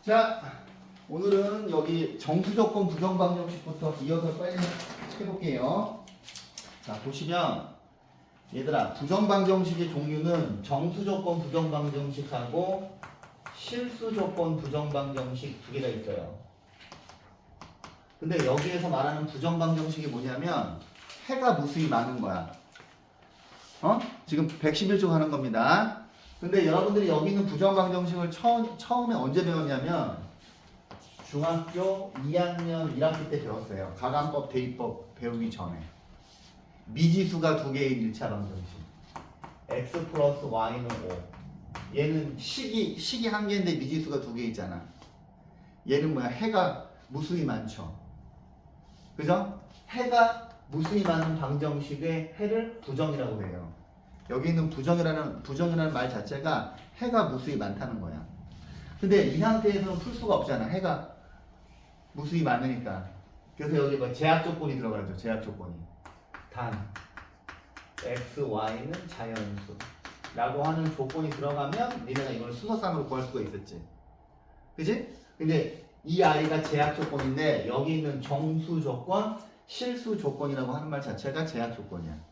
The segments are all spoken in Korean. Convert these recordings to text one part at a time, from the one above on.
자, 오늘은 여기 정수조건 부정방정식부터 이어서 빨리 해볼게요. 자, 보시면 얘들아, 부정방정식의 종류는 정수조건 부정방정식하고 실수조건 부정방정식 두 개가 있어요. 근데 여기에서 말하는 부정방정식이 뭐냐면 해가 무수히 많은 거야. 지금 111쪽 하는 겁니다. 근데 여러분들이 여기 있는 부정방정식을 처음에 언제 배웠냐면 중학교 2학년 1학기 때 배웠어요. 가감법, 대입법 배우기 전에. 미지수가 두 개인 1차 방정식. x 플러스 y는 5. 얘는 식이 한 개인데 미지수가 두 개 있잖아. 얘는 뭐야? 해가 무수히 많죠. 그죠? 해가 무수히 많은 방정식의 해를 부정이라고 해요. 여기 있는 부정이라는 말 자체가 해가 무수히 많다는 거야. 근데 이 상태에서는 풀 수가 없잖아. 해가 무수히 많으니까. 그래서 여기 뭐 제약 조건이 들어가죠. 제약 조건이. 단 x, y는 자연수 라고 하는 조건이 들어가면 니네가 이걸 순서상으로 구할 수가 있었지. 그치? 근데 이 아이가 제약 조건인데 여기 있는 정수 조건, 실수 조건이라고 하는 말 자체가 제약 조건이야.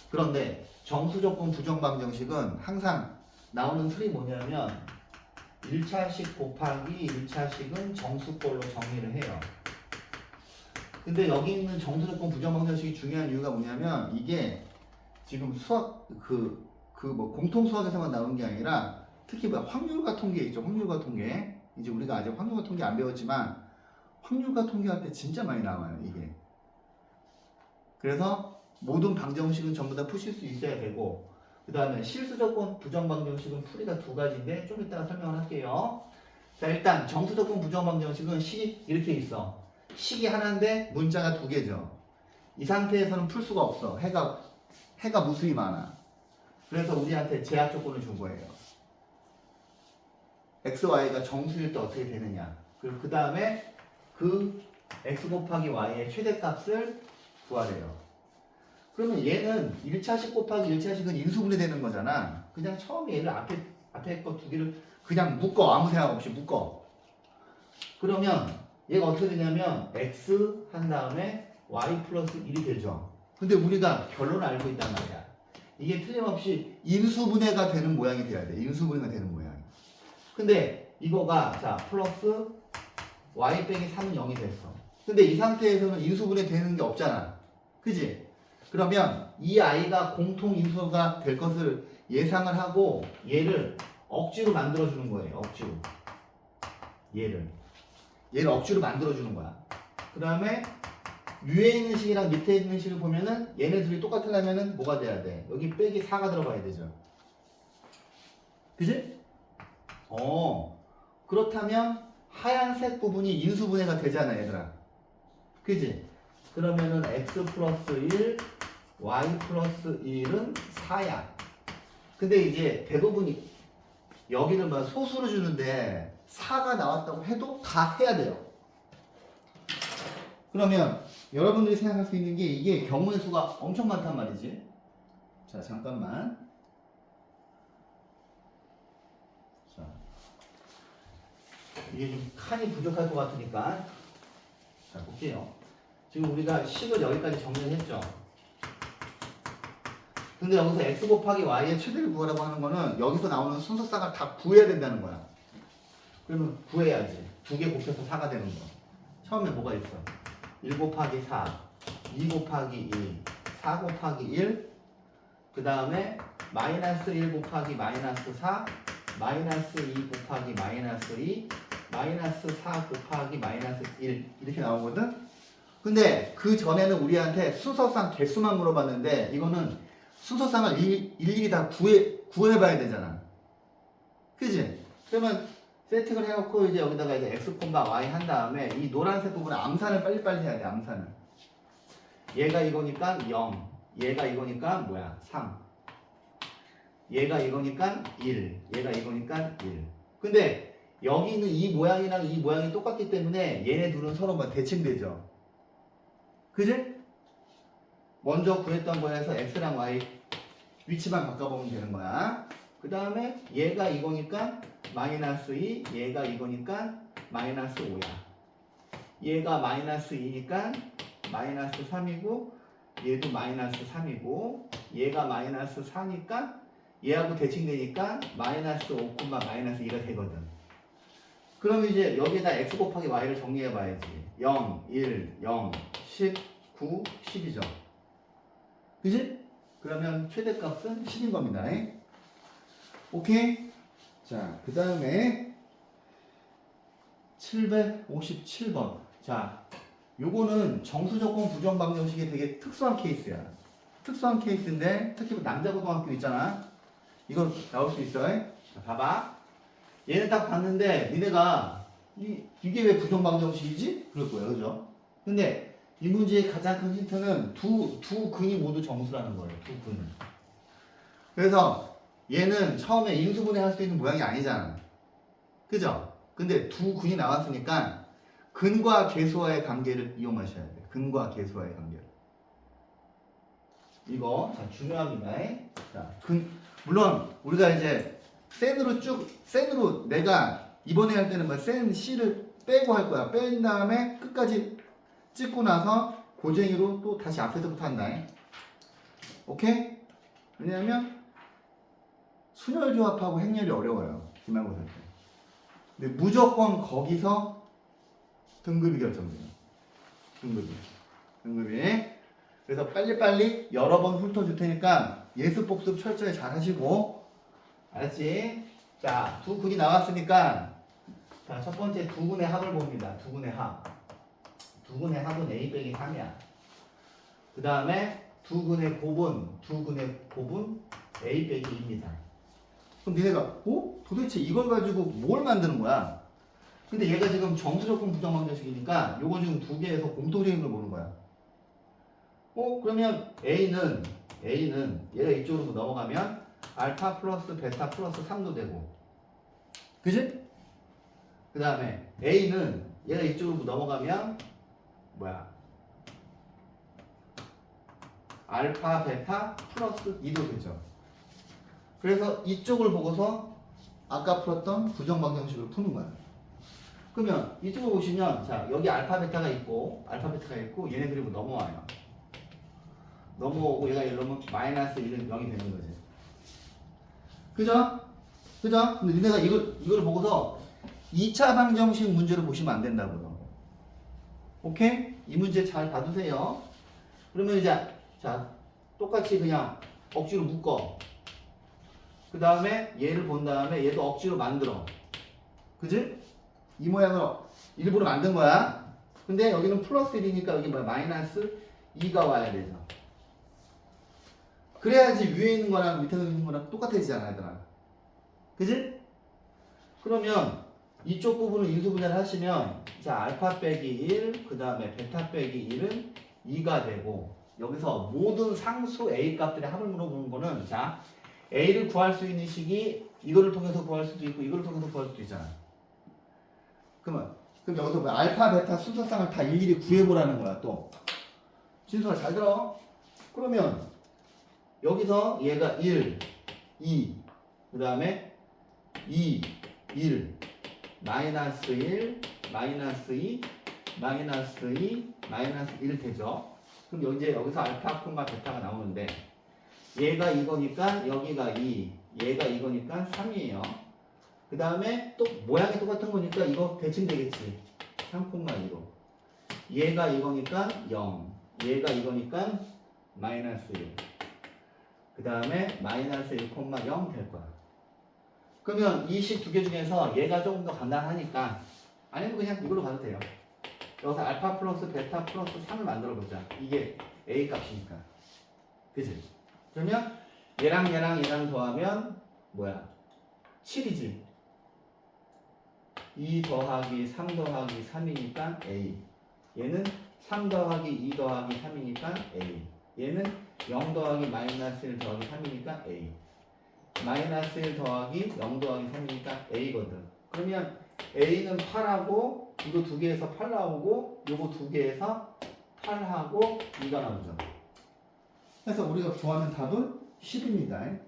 그런데 정수 조건 부정방정식은 항상 나오는 틀이 뭐냐면 1차식 곱하기 1차식은 정수꼴로 정리를 해요. 근데 여기 있는 정수 조건 부정방정식이 중요한 이유가 뭐냐면 이게 지금 수학 뭐 공통 수학에서만 나오는 게 아니라 특히 뭐 확률과 통계 있죠. 확률과 통계. 이제 우리가 아직 확률과 통계 안 배웠지만 확률과 통계할 때 진짜 많이 나와요, 이게. 그래서 모든 방정식은 전부 다 푸실 수 있어야 되고, 그 다음에 실수조건 부정방정식은 풀이가 두 가지인데 좀 이따가 설명을 할게요. 자, 일단 정수조건 부정방정식은 식이 이렇게 있어. 식이 하나인데 문자가 두 개죠. 이 상태에서는 풀 수가 없어. 해가 무수히 많아. 그래서 우리한테 제약 조건을 준 거예요. x, y가 정수일 때 어떻게 되느냐. 그리고 그 다음에 그 x 곱하기 y의 최대값을 구하래요. 그러면 얘는 1차식 곱하기 1차식은 인수분해 되는 거잖아. 그냥 처음에 얘를 앞에 거 두 개를 그냥 묶어. 아무 생각 없이 묶어. 그러면 얘가 어떻게 되냐면 x 한 다음에 y 플러스 1이 되죠. 근데 우리가 결론을 알고 있단 말이야. 이게 틀림없이 인수분해가 되는 모양이 돼야 돼. 인수분해가 되는 모양. 근데 이거가 자 플러스 y 빼기 3은 0이 됐어. 근데 이 상태에서는 인수분해 되는 게 없잖아. 그지? 그러면 이 아이가 공통 인수가 될 것을 예상을 하고 얘를 억지로 만들어주는 거예요. 억지로. 얘를 억지로 만들어주는 거야. 그 다음에 위에 있는 식이랑 밑에 있는 식을 보면은 얘네 둘이 똑같으려면은 뭐가 돼야 돼? 여기 빼기 4가 들어가야 되죠. 그지? 그렇다면 하얀색 부분이 인수분해가 되잖아, 얘들아. 그지? 그러면은 x 플러스 1, y 플러스 1은 4야. 근데 이제 대부분이 여기는 막 소수로 주는데 4가 나왔다고 해도 다 해야 돼요. 그러면 여러분들이 생각할 수 있는 게 이게 경우의 수가 엄청 많단 말이지. 자, 잠깐만. 자, 이게 좀 칸이 부족할 것 같으니까 자, 볼게요. 지금 우리가 식을 여기까지 정리를 했죠. 근데 여기서 x 곱하기 y의 최대를 구하라고 하는 거는 여기서 나오는 순서쌍을 다 구해야 된다는 거야. 그러면 구해야지. 두 개 곱해서 4가 되는 거. 처음에 뭐가 있어? 1 곱하기 4, 2 곱하기 2, 4 곱하기 1, 그 다음에 마이너스 1 곱하기 마이너스 4, 마이너스 2 곱하기 마이너스 2, 마이너스 4 곱하기 마이너스 1 이렇게 나오거든? 근데 그 전에는 우리한테 순서상 개수만 물어봤는데 이거는 순서상을 일일이 다 구해봐야 되잖아. 그지? 그러면 세팅을 해놓고 이제 여기다가 이제 x, y 한 다음에 이 노란색 부분에 암산을 빨리빨리 해야 돼. 암산을. 얘가 이거니까 0. 얘가 이거니까 뭐야? 3. 얘가 이거니까 1. 얘가 이거니까 1. 근데 여기 있는 이 모양이랑 이 모양이 똑같기 때문에 얘네 둘은 서로 뭐 대칭되죠. 그지? 먼저 구했던 거에서 x랑 y 위치만 바꿔보면 되는 거야. 그 다음에 얘가 이거니까 마이너스 2, 얘가 이거니까 마이너스 5야. 얘가 마이너스 2니까 마이너스 3이고 얘도 마이너스 3이고 얘가 마이너스 4니까 얘하고 대칭되니까 마이너스 5, 마이너스 2가 되거든. 그럼 이제 여기에다 x 곱하기 y를 정리해 봐야지. 0, 1, 0, 10, 9, 10이죠. 그지? 그러면 최대값은 10인 겁니다. 오케이? 자, 그 다음에 757번. 자, 요거는 정수조건 부정방정식이 되게 특수한 케이스야. 특수한 케이스인데 특히 남자고등학교 있잖아. 이건 나올 수 있어. 자, 봐봐. 얘는 딱 봤는데 니네가 이게 왜 부정방정식이지? 그럴 거야. 그죠? 근데 이 문제의 가장 큰 힌트는 두 근이 모두 정수라는 거예요. 두 근은. 그래서 얘는 처음에 인수분해 할 수 있는 모양이 아니잖아. 그죠? 근데 두 근이 나왔으니까 근과 계수와의 관계를 이용하셔야 돼. 근과 계수와의 관계를. 이거 자, 중요합니다. 자, 물론 우리가 이제 센으로 내가 이번에 할 때는 센 C를 빼고 할 거야. 뺀 다음에 끝까지 찍고 나서 고쟁이로 또 다시 앞에서부터 한다. 오케이? 왜냐하면 순열 조합하고 행렬이 어려워요. 기말고사 때. 근데 무조건 거기서 등급이 결정돼요. 등급이. 그래서 빨리빨리 여러 번 훑어줄 테니까 예습 복습 철저히 잘 하시고, 알았지? 자, 두 근이 나왔으니까, 자, 첫 번째 두 근의 합을 봅니다. 두 근의 합. 두 근의 합은 A 빼기 3이야. 그 다음에 두 근의 곱은 A 빼기 2입니다. 그럼 니네가, 도대체 이걸 가지고 뭘 만드는 거야? 근데 얘가 지금 정수조건 부정방정식이니까 요거 지금 두 개에서 공통적인 걸 보는 거야. 그러면 A는 얘가 이쪽으로 넘어가면 알파 플러스 베타 플러스 3도 되고, 그지? 그 다음에 A는 얘가 이쪽으로 넘어가면 알파 베타 플러스 2도 되죠. 그래서 이쪽을 보고서 아까 풀었던 부정방정식을 푸는 거야. 그러면 이쪽을 보시면 자, 여기 알파 베타가 있고 얘네들이 넘어와요. 넘어오고 얘가 이러면 마이너스 1은 0이 되는 거지. 그죠? 근데 니네가 이걸 보고서 2차 방정식 문제를 보시면 안 된다고요. 오케이? 이 문제 잘 봐두세요. 그러면 이제 자, 똑같이 그냥 억지로 묶어. 그 다음에 얘를 본 다음에 얘도 억지로 만들어. 그지? 이 모양으로 일부러 만든 거야. 근데 여기는 플러스 1이니까 여기 마이너스 2가 와야 되죠. 그래야지 위에 있는 거랑 밑에 있는 거랑 똑같아지잖아, 얘들아. 그지? 그러면 이쪽 부분을 인수분해를 하시면 자, 알파 빼기 1, 그 다음에 베타 빼기 1은 2가 되고, 여기서 모든 상수 A 값들의 합을 물어보는 거는 자, A를 구할 수 있는 식이 이거를 통해서 구할 수도 있고 이거를 통해서 구할 수도 있잖아. 그럼 여기서 알파, 베타 순서상을 다 일일이 구해보라는 거야. 또 진수가 잘 들어. 그러면 여기서 얘가 1, 2, 그 다음에 2, 1, 마이너스 1, 마이너스 2, 마이너스 2, 마이너스 1 되죠. 그럼 이제 여기서 알파, 베타가 나오는데 얘가 이거니까 여기가 2, 얘가 이거니까 3이에요. 그 다음에 또 모양이 똑같은 거니까 이거 대칭되겠지. 3,2로. 얘가 이거니까 0, 얘가 이거니까 마이너스 1. 그 다음에 마이너스 1,0 될 거야. 그러면 이 식 두 개 중에서 얘가 조금 더 간단하니까, 아니면 그냥 이걸로 가도 돼요. 여기서 알파 플러스 베타 플러스 3을 만들어 보자. 이게 A 값이니까. 그치? 그러면 얘랑 더하면 7이지. 2 더하기 3 더하기 3이니까 A. 얘는 3 더하기 2 더하기 3이니까 A. 얘는 0 더하기 마이너스 1 더하기 3이니까 A. 마이너스 1 더하기 0 더하기 3이니까 A거든. 그러면 A는 8하고 이거 두 개에서 8 나오고 요거 두 개에서 8하고 2가 나오죠. 그래서 우리가 구하는 답은 10입니다.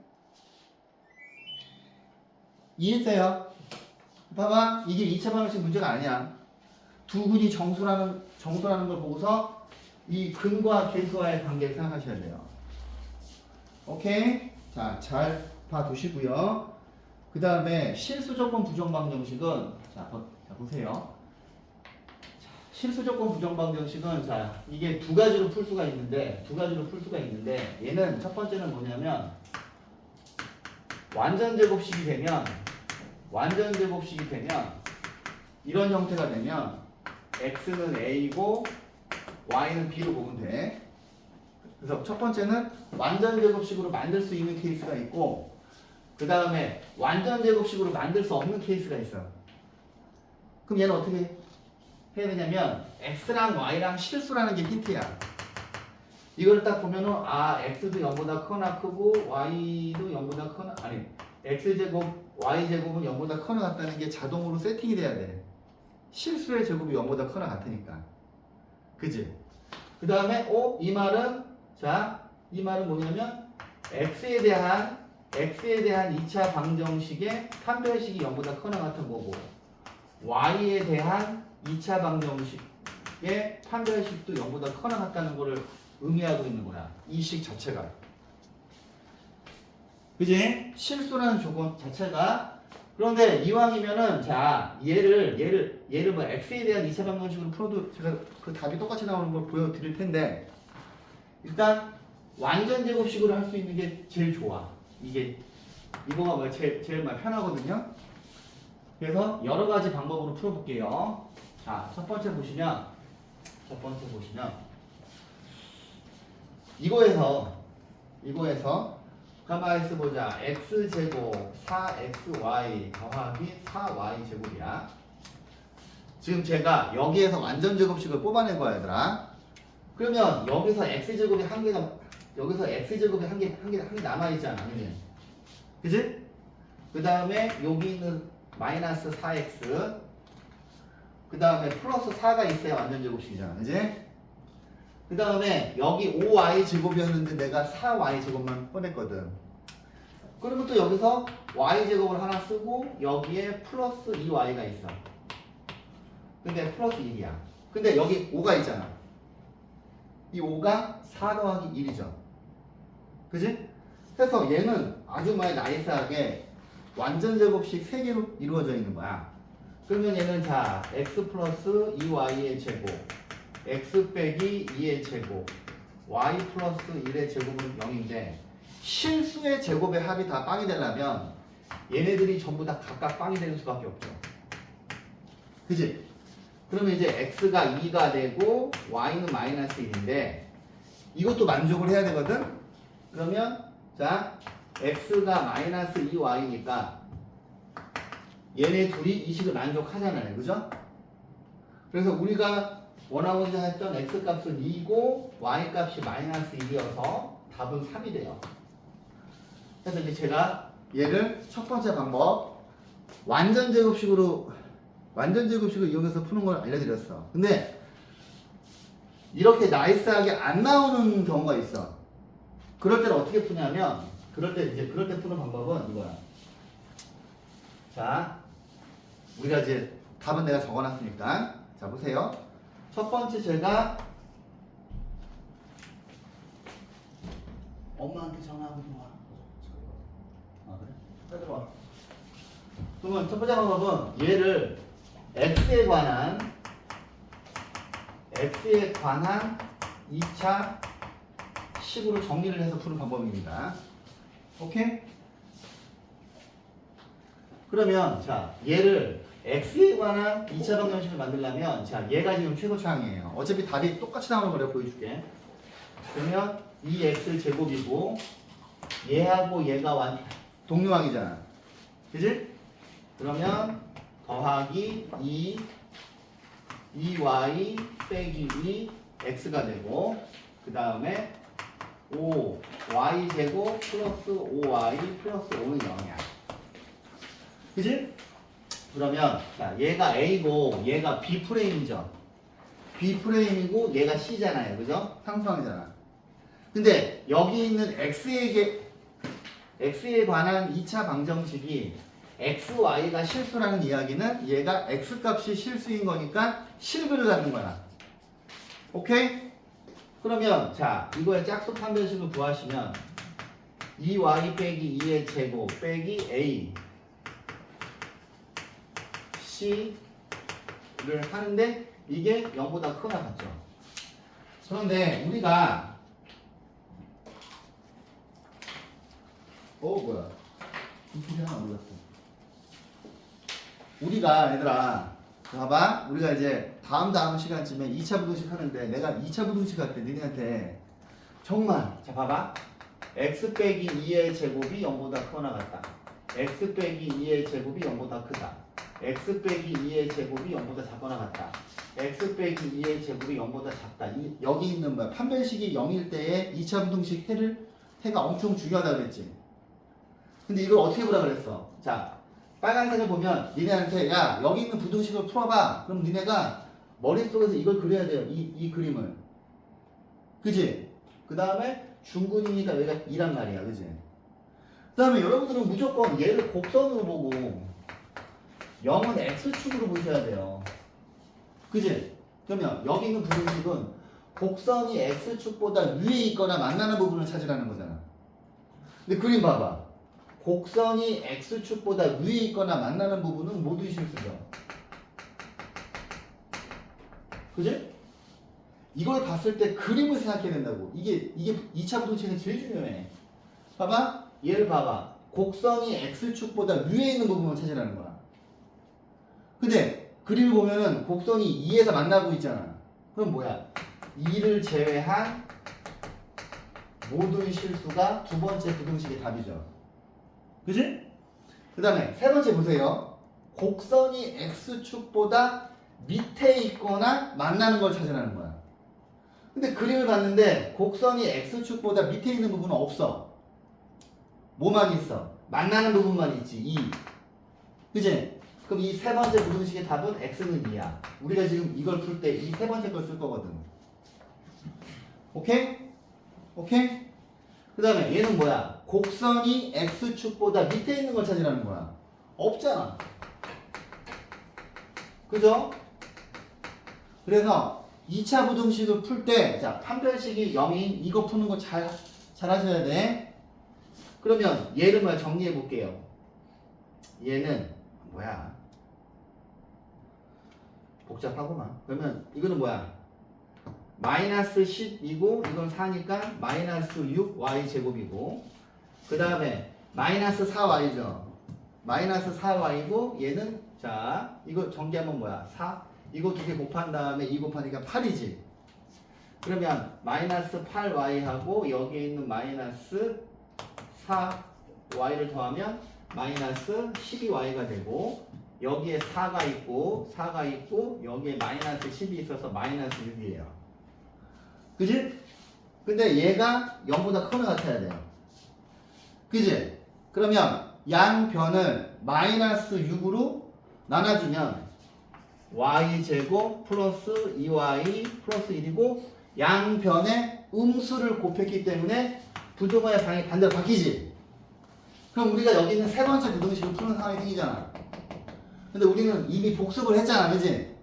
이해했어요? 봐봐, 이게 2차 방정식 문제가 아니야. 두 근이 정수라는 걸 보고서 이 근과 계수와의 관계를 생각하셔야 돼요. 오케이? 자, 잘 봐두시고요. 그 다음에 실수조건 부정방정식은 자 보세요. 실수조건 부정방정식은 자 이게 두 가지로 풀 수가 있는데 얘는 첫 번째는 뭐냐면 완전 제곱식이 되면 이런 형태가 되면 x는 a고 y는 b로 보면 돼. 그래서 첫 번째는 완전 제곱식으로 만들 수 있는 케이스가 있고 그 다음에 완전 제곱식으로 만들 수 없는 케이스가 있어. 그럼 얘는 어떻게 해야 되냐면 x랑 y랑 실수라는 게 힌트야. 이걸 딱 보면은 아 x도 0보다 커나 크고 y도 0보다 커나 아니 x제곱 y제곱은 0보다 커나 같다는 게 자동으로 세팅이 돼야 돼. 실수의 제곱이 0보다 커나 같으니까. 그지? 그 다음에 이 말은 이 말은 뭐냐면 x에 대한 2차 방정식의 판별식이 0보다 커나 같은 거고 y에 대한 2차 방정식의 판별식도 0보다 커나 같다는 거를 의미하고 있는 거야. 이 식 자체가. 그지? 실수라는 조건 자체가. 그런데 이왕이면은 자 얘를 뭐 x에 대한 2차 방정식으로 풀어도 제가 그 답이 똑같이 나오는 걸 보여드릴 텐데 일단 완전 제곱식으로 할 수 있는 게 제일 좋아. 이거가 뭐 제일 편하거든요. 그래서 여러 가지 방법으로 풀어볼게요. 자, 첫 번째 보시면 이거에서 가만히 있어 보자. x제곱 4xy 더하기 4y 제곱이야. 지금 제가 여기에서 완전 제곱식을 뽑아낸 거야, 얘들아. 그러면 여기서 x제곱이 한 개 남아 있잖아, 그지? 그 다음에 여기 있는 마이너스 4x, 그 다음에 플러스 4가 있어야 완전 제곱식이잖아, 그지? 그 다음에 여기 5y 제곱이었는데 내가 4y 제곱만 꺼냈거든. 그러면 또 여기서 y 제곱을 하나 쓰고 여기에 플러스 2y가 있어. 근데 플러스 1이야. 근데 여기 5가 있잖아. 이 5가 4 더하기 1이죠. 그지? 그래서 얘는 아주 많이 나이스하게 완전 제곱식 3개로 이루어져 있는 거야. 그러면 얘는 자 x 플러스 2y의 제곱 x 빼기 2의 제곱 y 플러스 1의 제곱은 0인데 실수의 제곱의 합이 다 빵이 되려면 얘네들이 전부 다 각각 빵이 되는 수밖에 없죠. 그지? 그러면 이제 x가 2가 되고 y는 마이너스 1인데 이것도 만족을 해야 되거든? 그러면 자 x가 마이너스 2y니까 얘네 둘이 이 식을 만족하잖아요. 그죠? 그래서 우리가 원하고자 했던 x값은 2고 y값이 마이너스 1이어서 답은 3이 돼요. 그래서 이제 제가 얘를 첫 번째 방법 완전 제곱식으로 이용해서 푸는 걸 알려드렸어. 근데 이렇게 나이스하게 안 나오는 경우가 있어. 그럴 때는 어떻게 푸냐면 그럴 때 푸는 방법은 이거야. 자, 우리가 이제 답은 내가 적어놨으니까 자 보세요. 첫 번째 제가 엄마한테 전화하고 와. 아 그래? 빨리 들어와. 그러면 첫 번째 방법은 얘를 x에 관한 2차 식으로 정리를 해서 푸는 방법입니다. 오케이? 그러면 자 얘를 x에 관한 2차 방정식을 만들려면 자 얘가 지금 최소차항이에요. 어차피 답이 똑같이 나오는 걸 내가 보여줄게. 그러면 2x 제곱이고 얘하고 얘가 동류항이잖아. 그지? 그러면 더하기 2y 빼기 2 x가 되고 그 다음에 5y 제곱 플러스 5y 플러스 5는 0이야. 그지? 그러면 자 얘가 A고 얘가 B 프레임이죠. B 프레임이고 얘가 C잖아요. 그죠? 상수항이잖아. 근데 여기 있는 X에 관한 2차 방정식이 xy가 실수라는 이야기는 얘가 x값이 실수인 거니까 실근을 갖는 거야. 오케이? 그러면 자 이거의 짝수 판별식을 구하시면 2y 빼기 2의 제곱 빼기 a c를 하는데 이게 0보다 크거나 같죠. 그런데 우리가 뭐야 이 하나 올랐어. 우리가 얘들아 봐봐 우리가 이제 다음 시간쯤에 2차 부등식 하는데 내가 2차 부등식 할 때 너네한테 정말 자 봐봐 x 빼기 2의 제곱이 0보다 크거나 같다. x 빼기 2의 제곱이 0보다 크다. x 빼기 2의 제곱이 0보다 작거나 같다. x 빼기 2의 제곱이 0보다 작다. 여기 있는 뭐야 판별식이 0일 때에 2차 부등식 해가 엄청 중요하다 그랬지. 근데 이걸 어떻게 보라 그랬어? 자 빨간색을 보면 니네한테 야 여기 있는 부등식을 풀어봐. 그럼 니네가 머릿속에서 이걸 그려야 돼요. 이 그림을. 그지? 그 다음에 중근이니까 여기가 2란 말이야. 그지? 그 다음에 여러분들은 무조건 얘를 곡선으로 보고 0은 x축으로 보셔야 돼요. 그지? 그러면 여기 있는 부등식은 곡선이 x축보다 위에 있거나 만나는 부분을 찾으라는 거잖아. 근데 그림 봐봐. 곡선이 x축보다 위에 있거나 만나는 부분은 모두 실수죠. 그지? 이걸 봤을 때 그림을 생각해야 된다고. 이게 2차 부등식은 제일 중요해. 봐봐. 얘를 봐봐. 곡선이 x축보다 위에 있는 부분을 찾으라는 거야. 근데 그림을 보면은 곡선이 2에서 만나고 있잖아. 그럼 뭐야? 2를 제외한 모든 실수가 두 번째 부등식의 답이죠. 그지? 그 다음에 세 번째 보세요. 곡선이 x축보다 밑에 있거나 만나는 걸 찾으라는 거야. 근데 그림을 봤는데 곡선이 x축보다 밑에 있는 부분은 없어. 뭐만 있어? 만나는 부분만 있지. 2. 그지? 그럼 이 세 번째 부등식의 답은 x는 2야. 우리가 지금 이걸 풀 때 이 세 번째 걸 쓸 거거든. 오케이? 오케이? 그 다음에 얘는 뭐야? 곡선이 x축보다 밑에 있는 걸 찾으라는 거야. 없잖아. 그죠? 그래서 2차 부등식을 풀 때, 자, 판별식이 0인 이거 푸는 거 잘 하셔야 돼. 그러면 얘를 뭐 정리해 볼게요. 얘는 뭐야? 복잡하구만. 그러면 이거는 뭐야? 마이너스 10이고 이건 4니까 마이너스 6y 제곱이고 그 다음에 마이너스 4y죠. 마이너스 4y고 얘는 자 이거 전개하면 뭐야? 4 이거 두 개 곱한 다음에 2 곱하니까 8이지. 그러면 마이너스 8y하고 여기에 있는 마이너스 4y를 더하면 마이너스 12y가 되고 여기에 4가 있고 여기에 마이너스 10이 있어서 마이너스 6이에요. 그지? 근데 얘가 0보다 크거나 같아야 돼요. 그지? 그러면 양변을 마이너스 6으로 나눠주면 y제곱 플러스 2y 플러스 1이고 양변에 음수를 곱했기 때문에 부등호의 방이 반대로 바뀌지? 그럼 우리가 여기 있는 세 번째 부등식을 푸는 상황이 생기잖아. 근데 우리는 이미 복습을 했잖아. 그지?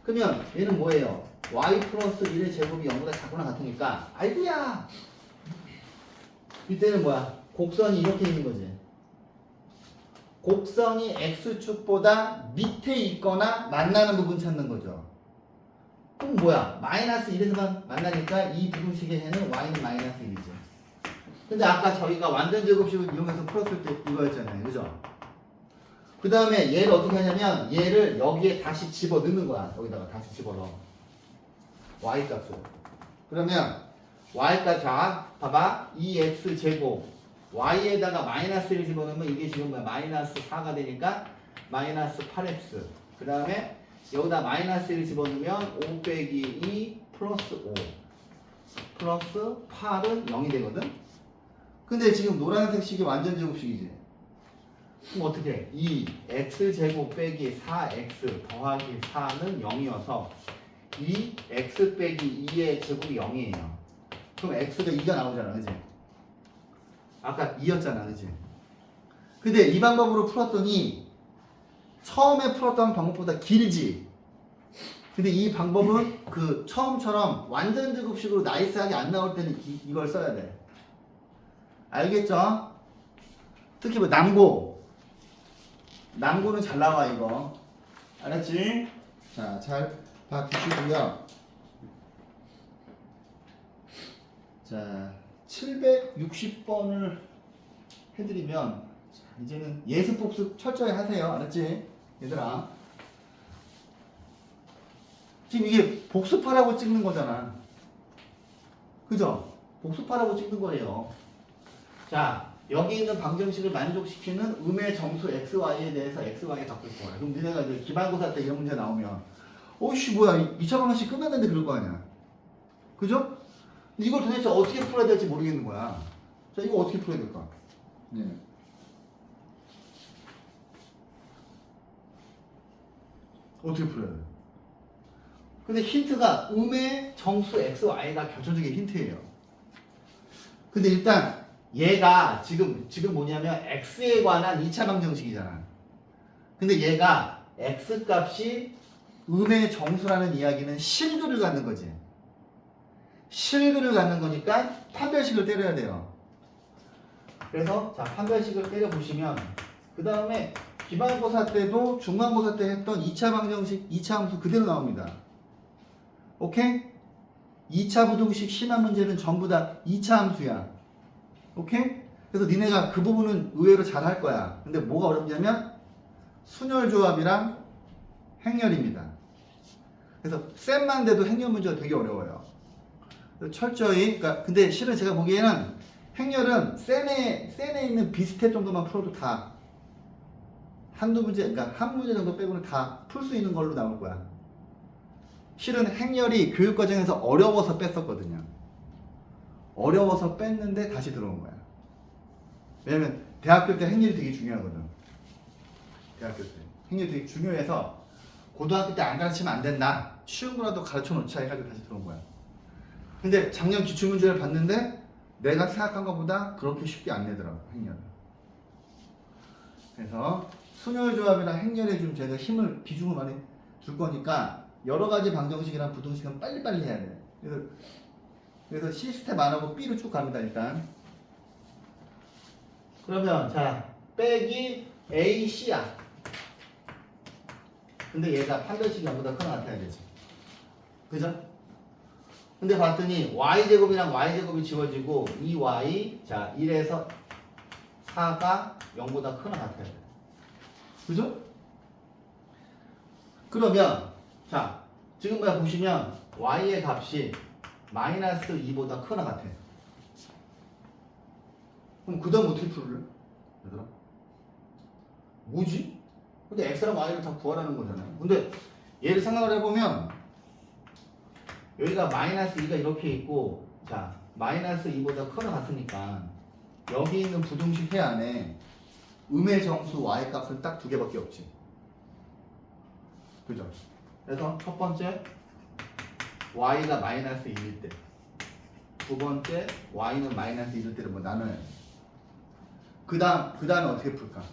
그러면 얘는 뭐예요? y 플러스 1의 제곱이 0보다 작거나 같으니까 아이고야 이때는 뭐야? 곡선이 이렇게 있는 거지. 곡선이 x축보다 밑에 있거나 만나는 부분 찾는 거죠. 그럼 뭐야? 마이너스 1에서만 만나니까 이 부등식의 해는 y는 마이너스 1이죠. 근데 아까 저희가 완전 제곱식을 이용해서 풀었을 때 이거였잖아요. 그죠? 그 다음에 얘를 어떻게 하냐면 얘를 여기에 다시 집어넣는 거야. 여기다가 다시 집어넣어. y값을. 그러면 y값 자 봐봐. 2x 제곱 y에다가 마이너스 1을 집어넣으면 이게 지금 뭐야? 마이너스 4가 되니까 마이너스 8x. 그 다음에 여기다 마이너스 1을 집어넣으면 5 빼기 2 플러스 5 플러스 8은 0이 되거든. 근데 지금 노란색 식이 완전 제곱식이지. 그럼 어떻게 해? 2x제곱 빼기 4x 더하기 4는 0이어서 2x 빼기 2의 제곱이 0이에요. 그럼 x가 2가 나오잖아. 그지? 아까 2였잖아. 그지? 근데 이 방법으로 풀었더니 처음에 풀었던 방법보다 길지. 근데 이 방법은 그 처음처럼 완전 제곱식으로 나이스하게 안 나올 때는 이걸 써야 돼. 알겠죠? 특히 뭐 남고는 잘 나와 이거. 알았지? 자, 잘 봐주시고요. 자, 760번을 해드리면 자, 이제는 예습 복습 철저히 하세요. 알았지? 얘들아. 지금 이게 복습하라고 찍는 거잖아. 그죠? 복습하라고 찍는 거예요. 자, 여기 있는 방정식을 만족시키는 음의 정수 xy에 대해서 xy에 바꿀 거야. 그럼 니네가 이제 기말고사 때 이런 문제 나오면 어이씨 뭐야 2차 방정식 끝났는데 그럴 거 아니야. 그죠? 이걸 도대체 어떻게 풀어야 될지 모르겠는 거야. 자, 이거 어떻게 풀어야 될까? 네. 어떻게 풀어야 돼? 근데 힌트가 음의 정수 x, y가 결정적인 힌트예요. 근데 일단 얘가 지금 뭐냐면 x에 관한 2차 방정식이잖아. 근데 얘가 x 값이 음의 정수라는 이야기는 실근을 갖는 거지. 실근을 갖는 거니까 판별식을 때려야 돼요. 그래서 자, 판별식을 때려 보시면 그 다음에 기말고사 때도 중간고사 때 했던 2차 방정식 2차 함수 그대로 나옵니다. 오케이? 2차 부등식 심화 문제는 전부 다 2차 함수야. 오케이? 그래서 니네가 그 부분은 의외로 잘 할 거야. 근데 뭐가 어렵냐면 순열 조합이랑 행렬입니다. 그래서 쌤만 돼도 행렬 문제가 되게 어려워요. 그래서 철저히, 그러니까 근데 실은 제가 보기에는 행렬은 쌤에 있는 비스텝 정도만 풀어도 다 한두 문제, 그러니까 한 문제 정도 빼고는 다 풀 수 있는 걸로 나올 거야. 실은 행렬이 교육과정에서 어려워서 뺐었거든요. 어려워서 뺐는데 다시 들어온 거야. 왜냐면 대학교 때 행렬이 되게 중요하거든. 대학교 때 행렬이 되게 중요해서 고등학교 때 안 가르치면 안 된다. 쉬운 거라도 가르쳐 놓자 해가지고 다시 들어온 거야. 근데 작년 기출문제를 봤는데 내가 생각한 것보다 그렇게 쉽게 안 내더라고, 행렬은. 그래서 순열조합이랑 행렬에 좀 제가 비중을 많이 줄 거니까 여러 가지 방정식이랑 부등식은 빨리빨리 해야 돼. 그래서 C스텝 안 하고 B로 쭉 갑니다, 일단. 그러면, 자, 빼기 AC야. 근데 얘가 판별식이 전보다 크게 나타나야 되지. 그죠? 근데 봤더니 Y제곱이랑 Y제곱이 지워지고 이 Y, 자, 1에서 4가 0보다 크나 같아야 돼. 그죠? 그러면, 자, 지금 보시면 Y의 값이 마이너스 2보다 크나 같아. 그럼 그 다음 어떻게 풀래? 얘들아? 뭐지? 근데 X랑 Y를 다 구하라는 거잖아요. 근데 얘를 생각을 해보면 여기가 마이너스 2가 이렇게 있고, 자, 마이너스 2보다 크나 같으니까 여기 있는 부등식 해 안에 음의 정수 Y 값은 딱 두 개밖에 없지. 그죠? 그래서 첫 번째 Y가 마이너스 1일 때, 두 번째 Y는 마이너스 1일 때를 뭐 나눠야 돼. 그 다음에 어떻게 풀까?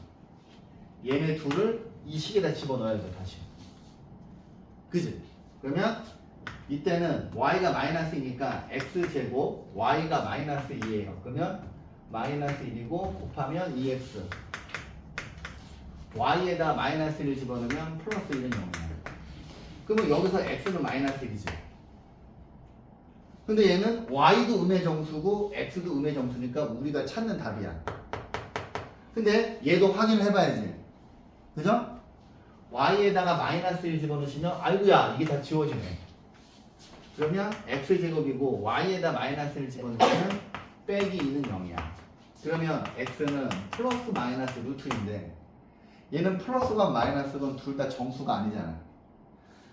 얘네 둘을 이 식에다 집어넣어야죠, 다시. 그지? 그러면 이때는 Y가 마이너스이니까 X제곱, Y가 마이너스 2예요. 그러면 마이너스 1이고 곱하면 2X. Y에다 마이너스 1을 집어넣으면 플러스 1은 0이야. 그러면 여기서 X는 마이너스 1이지. 근데 얘는 Y도 음의 정수고 X도 음의 정수니까 우리가 찾는 답이야. 근데 얘도 확인을 해봐야지. 그죠? Y에다가 마이너스 1 집어넣으시면 아이고야 이게 다 지워지네. 그러면 X제곱이고 Y에다 마이너스 1 집어넣으면 빼기 2는 0이야. 그러면 X는 플러스 마이너스 루트인데 얘는 플러스건 마이너스건 둘 다 정수가 아니잖아.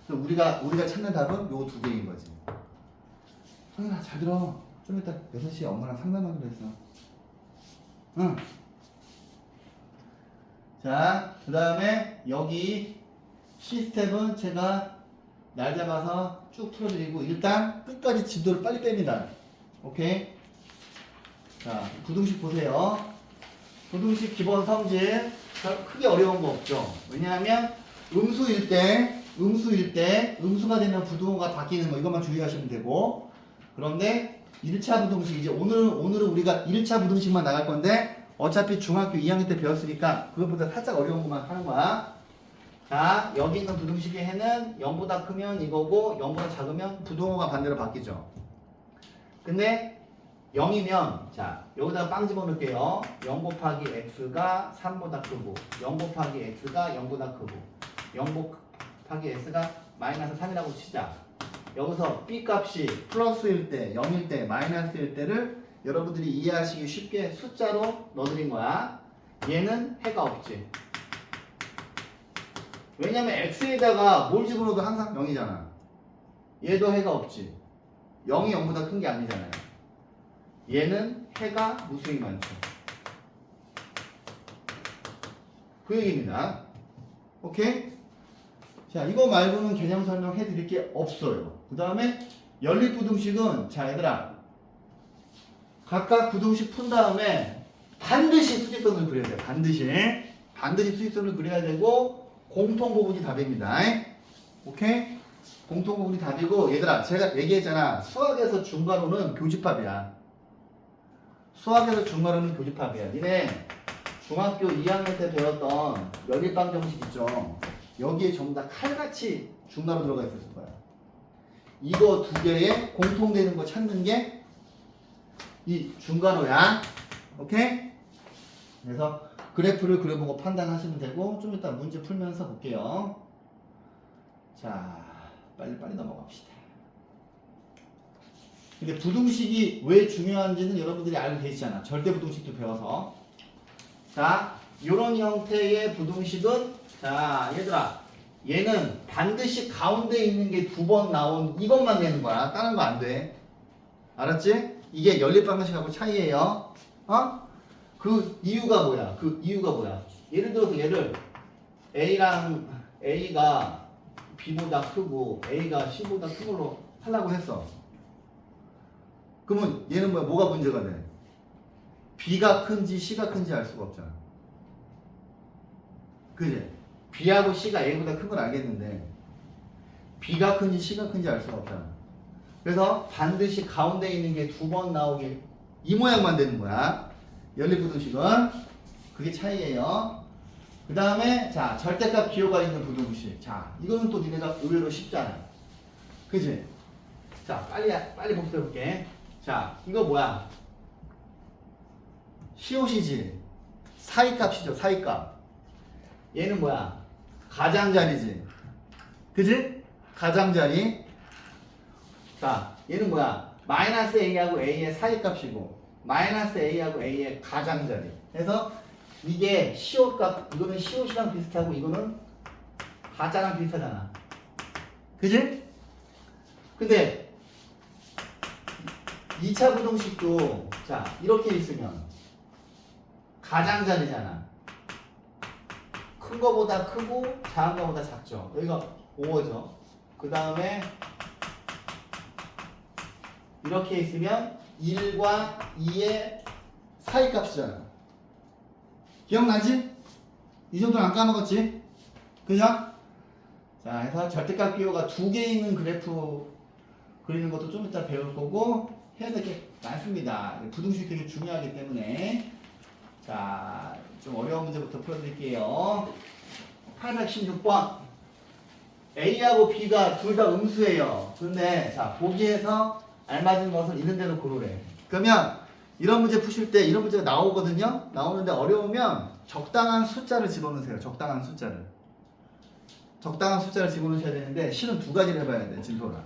그래서 우리가 찾는 답은 요 두 개인 거지. 성현아 잘 들어. 좀 이따 6시에 엄마랑 상담하기로 했어. 응. 자, 그 다음에 여기 C스텝은 제가 날 잡아서 쭉 풀어드리고 일단 끝까지 진도를 빨리 뺍니다. 오케이? 자, 부등식 보세요. 부등식 기본 성질 크게 어려운 거 없죠. 왜냐하면 음수일 때 음수가 되면 부등호가 바뀌는 거 이것만 주의하시면 되고, 그런데 1차 부등식 이제 오늘은 우리가 1차 부등식만 나갈 건데 어차피 중학교 2학년 때 배웠으니까 그것보다 살짝 어려운 것만 하는 거야. 자, 여기 있는 부등식의 해는 0보다 크면 이거고 0보다 작으면 부등호가 반대로 바뀌죠. 근데 0이면 자 여기다가 빵 집어넣을게요. 0 곱하기 x가 3보다 크고 0 곱하기 x가 0보다 크고 0 곱하기 x가 마이너스 3이라고 치자. 여기서 b 값이 플러스일 때 0일 때 마이너스일 때를 여러분들이 이해하시기 쉽게 숫자로 넣어드린 거야. 얘는 해가 없지. 왜냐면 x에다가 뭘 집어넣어도 항상 0이잖아. 얘도 해가 없지. 0이 0보다 큰 게 아니잖아요. 얘는 해가 무수히 많죠. 그 얘기입니다. 오케이? 자, 이거 말고는 개념 설명해 드릴 게 없어요. 그 다음에 연립부등식은 자 얘들아 각각 부등식 푼 다음에 반드시 수직선을 그려야 돼요. 반드시 수직선을 그려야 되고 공통부분이 답입니다. 오케이? 공통부분이 답이고 얘들아 제가 얘기했잖아. 수학에서 중괄호는 교집합이야. 니네 중학교 2학년 때 배웠던 연립방정식 있죠. 여기에 전부 다 칼같이 중괄호 들어가 있었을 거야. 이거 두 개에 공통되는 거 찾는 게 이 중괄호야. 오케이? 그래서 그래프를 그려보고 판단하시면 되고 좀 이따 문제 풀면서 볼게요. 자, 빨리 넘어갑시다. 근데 부등식이 왜 중요한지는 여러분들이 알고 계시잖아. 절대부등식도 배워서. 자, 요런 형태의 부등식은 자, 얘들아 얘는 반드시 가운데 있는 게 두 번 나온 이것만 내는 거야. 다른 거 안 돼. 알았지? 이게 연립방정식하고 차이예요. 어? 그 이유가 뭐야? 예를 들어서 얘를 A가 B보다 크고 A가 C보다 큰 걸로 하려고 했어. 그러면 얘는 뭐가 문제가 돼? B가 큰지 C가 큰지 알 수가 없잖아. 그지? B하고 C가 A보다 큰 걸 알겠는데 B가 큰지 C가 큰지 알 수가 없잖아. 그래서 반드시 가운데 있는 게 두 번 나오게 이 모양만 되는 거야. 연립부등식은 그게 차이예요. 그 다음에 자 절대값 기호가 있는 부등식. 자 이거는 또 니네가 의외로 쉽잖아. 그지? 자 빨리 복습해볼게. 자 이거 뭐야? 시옷이지. 사이값이죠. 사이값. 얘는 뭐야? 가장자리지. 그지? 가장자리. 자 얘는 뭐야? 마이너스 A하고 A의 사이값이고 마이너스 A하고 A의 가장자리. 그래서 이게 시옷값, 이거는 시옷이랑 비슷하고 이거는 가짜랑 비슷하잖아. 그지? 근데 2차 부등식도 자 이렇게 있으면 가장자리잖아. 큰 거보다 크고 작은 거보다 작죠. 여기가 5죠. 그 다음에 이렇게 있으면 1과 2의 사이값이잖아. 기억나지? 이 정도는 안 까먹었지? 그죠? 자, 그래서 절대값 기호가 두 개 있는 그래프 그리는 것도 좀 이따 배울 거고 해야 될 게 많습니다. 부등식 되게 중요하기 때문에 자, 좀 어려운 문제부터 풀어드릴게요. 816번 A하고 B가 둘 다 음수예요. 근데 자 보기에서 알맞은 것을 있는 대로 고르래. 그러면 이런 문제 푸실 때 이런 문제가 나오거든요. 나오는데 어려우면 적당한 숫자를 집어넣으세요. 적당한 숫자를 집어넣으셔야 되는데 실은 두 가지를 해봐야 돼. 진솔아.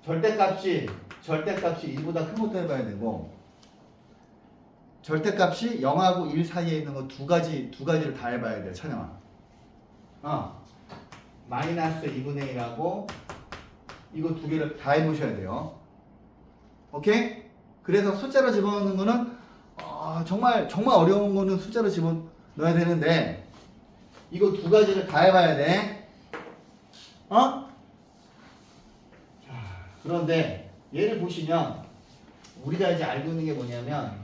절대값이 1보다 큰 것도 해봐야 되고 절대값이 0하고 1 사이에 있는 거 두 가지를 다 해봐야 돼. 찬영아. 마이너스 2분의 1하고 이거 두 개를 다 해보셔야 돼요. 오케이? 그래서 숫자로 집어넣는 거는 정말 어려운 거는 숫자로 집어넣어야 되는데 이거 두 가지를 다 해봐야 돼. 그런데 얘를 보시면 우리가 이제 알고 있는 게 뭐냐면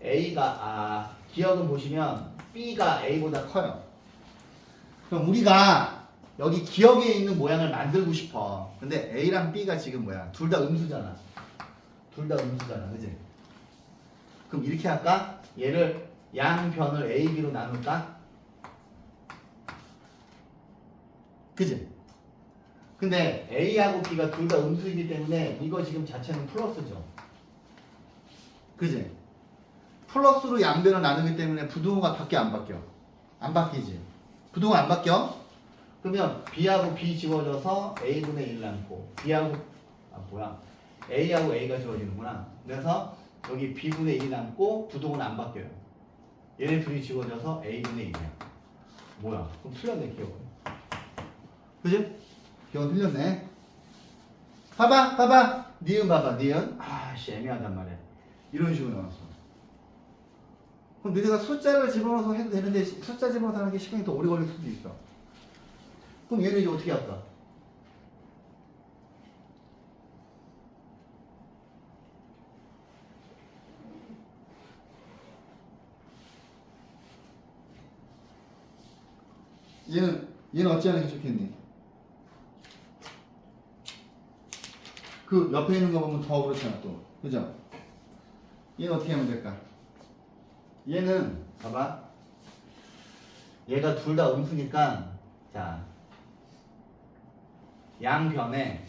기억은 보시면 B가 A보다 커요. 그럼 우리가 여기 기억에 있는 모양을 만들고 싶어. 근데 A랑 B가 지금 뭐야? 둘 다 음수잖아. 둘 다 음수잖아. 그지? 그럼 이렇게 할까? 얘를 양변을 A, B로 나눌까? 그지? 근데 A하고 B가 둘 다 음수이기 때문에 이거 지금 자체는 플러스죠. 그지? 플러스로 양변을 나누기 때문에 부등호가 바뀌어 안 바뀌어? 안 바뀌지. 부등호 안 바뀌어? 그러면 B하고 B 지워져서 A분의 1 남고 B하고 A하고 A가 지워지는구나. 그래서 여기 B분의 1이 남고 부등호는 안 바뀌어요. 얘네 둘이 지워져서 A분의 1이야. 뭐야? 그럼 틀렸네 기억은. 그지? 기억은 틀렸네. 봐봐. 니은 봐봐. 니은. 아씨 애매하단 말이야. 이런 식으로 나왔어. 그럼 너네가 숫자를 집어넣어서 해도 되는데 숫자 집어넣어서 하는 게 시간이 더 오래 걸릴 수도 있어. 그럼 얘는 이제 어떻게 할까? 얘는 어찌 하는 게 좋겠니? 그 옆에 있는 거 보면 더 그렇잖아 또. 그죠? 얘는 어떻게 하면 될까? 얘는 봐봐. 얘가 둘 다 음수니까 자 양변에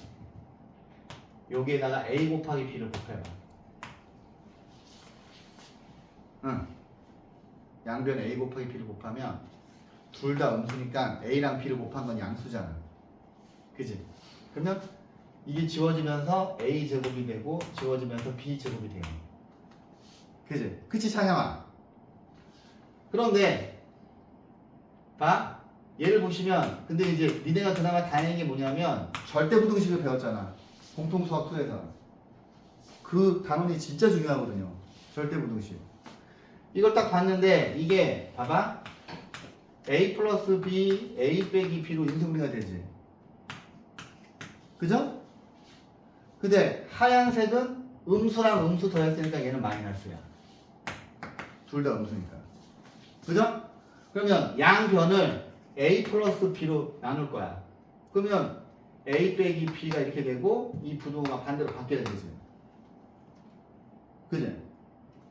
여기에다가 A 곱하기 B를 곱해봐. 응. 양변에 A 곱하기 B를 곱하면 둘 다 음수니까 A랑 B를 곱한 건 양수잖아. 그지? 그러면 이게 지워지면서 A 제곱이 되고 지워지면서 B 제곱이 돼요. 그지? 그치 창영아? 그런데 봐. 얘를 보시면 근데 이제 니네가 그나마 다행인 게 뭐냐면 절대부등식을 배웠잖아. 공통수학 2에서. 그 단원이 진짜 중요하거든요. 절대부등식. 이걸 딱 봤는데 이게 봐봐. A 플러스 B, A 빼기 B로 인수분해가 되지. 그죠? 근데 하얀색은 음수랑 음수 더했으니까 얘는 마이너스야. 둘 다 음수니까. 그죠? 그러면 양변을 A 플러스 B로 나눌 거야. 그러면 A 빼기 B가 이렇게 되고 이 부등호가 반대로 바뀌어야 되지. 그지?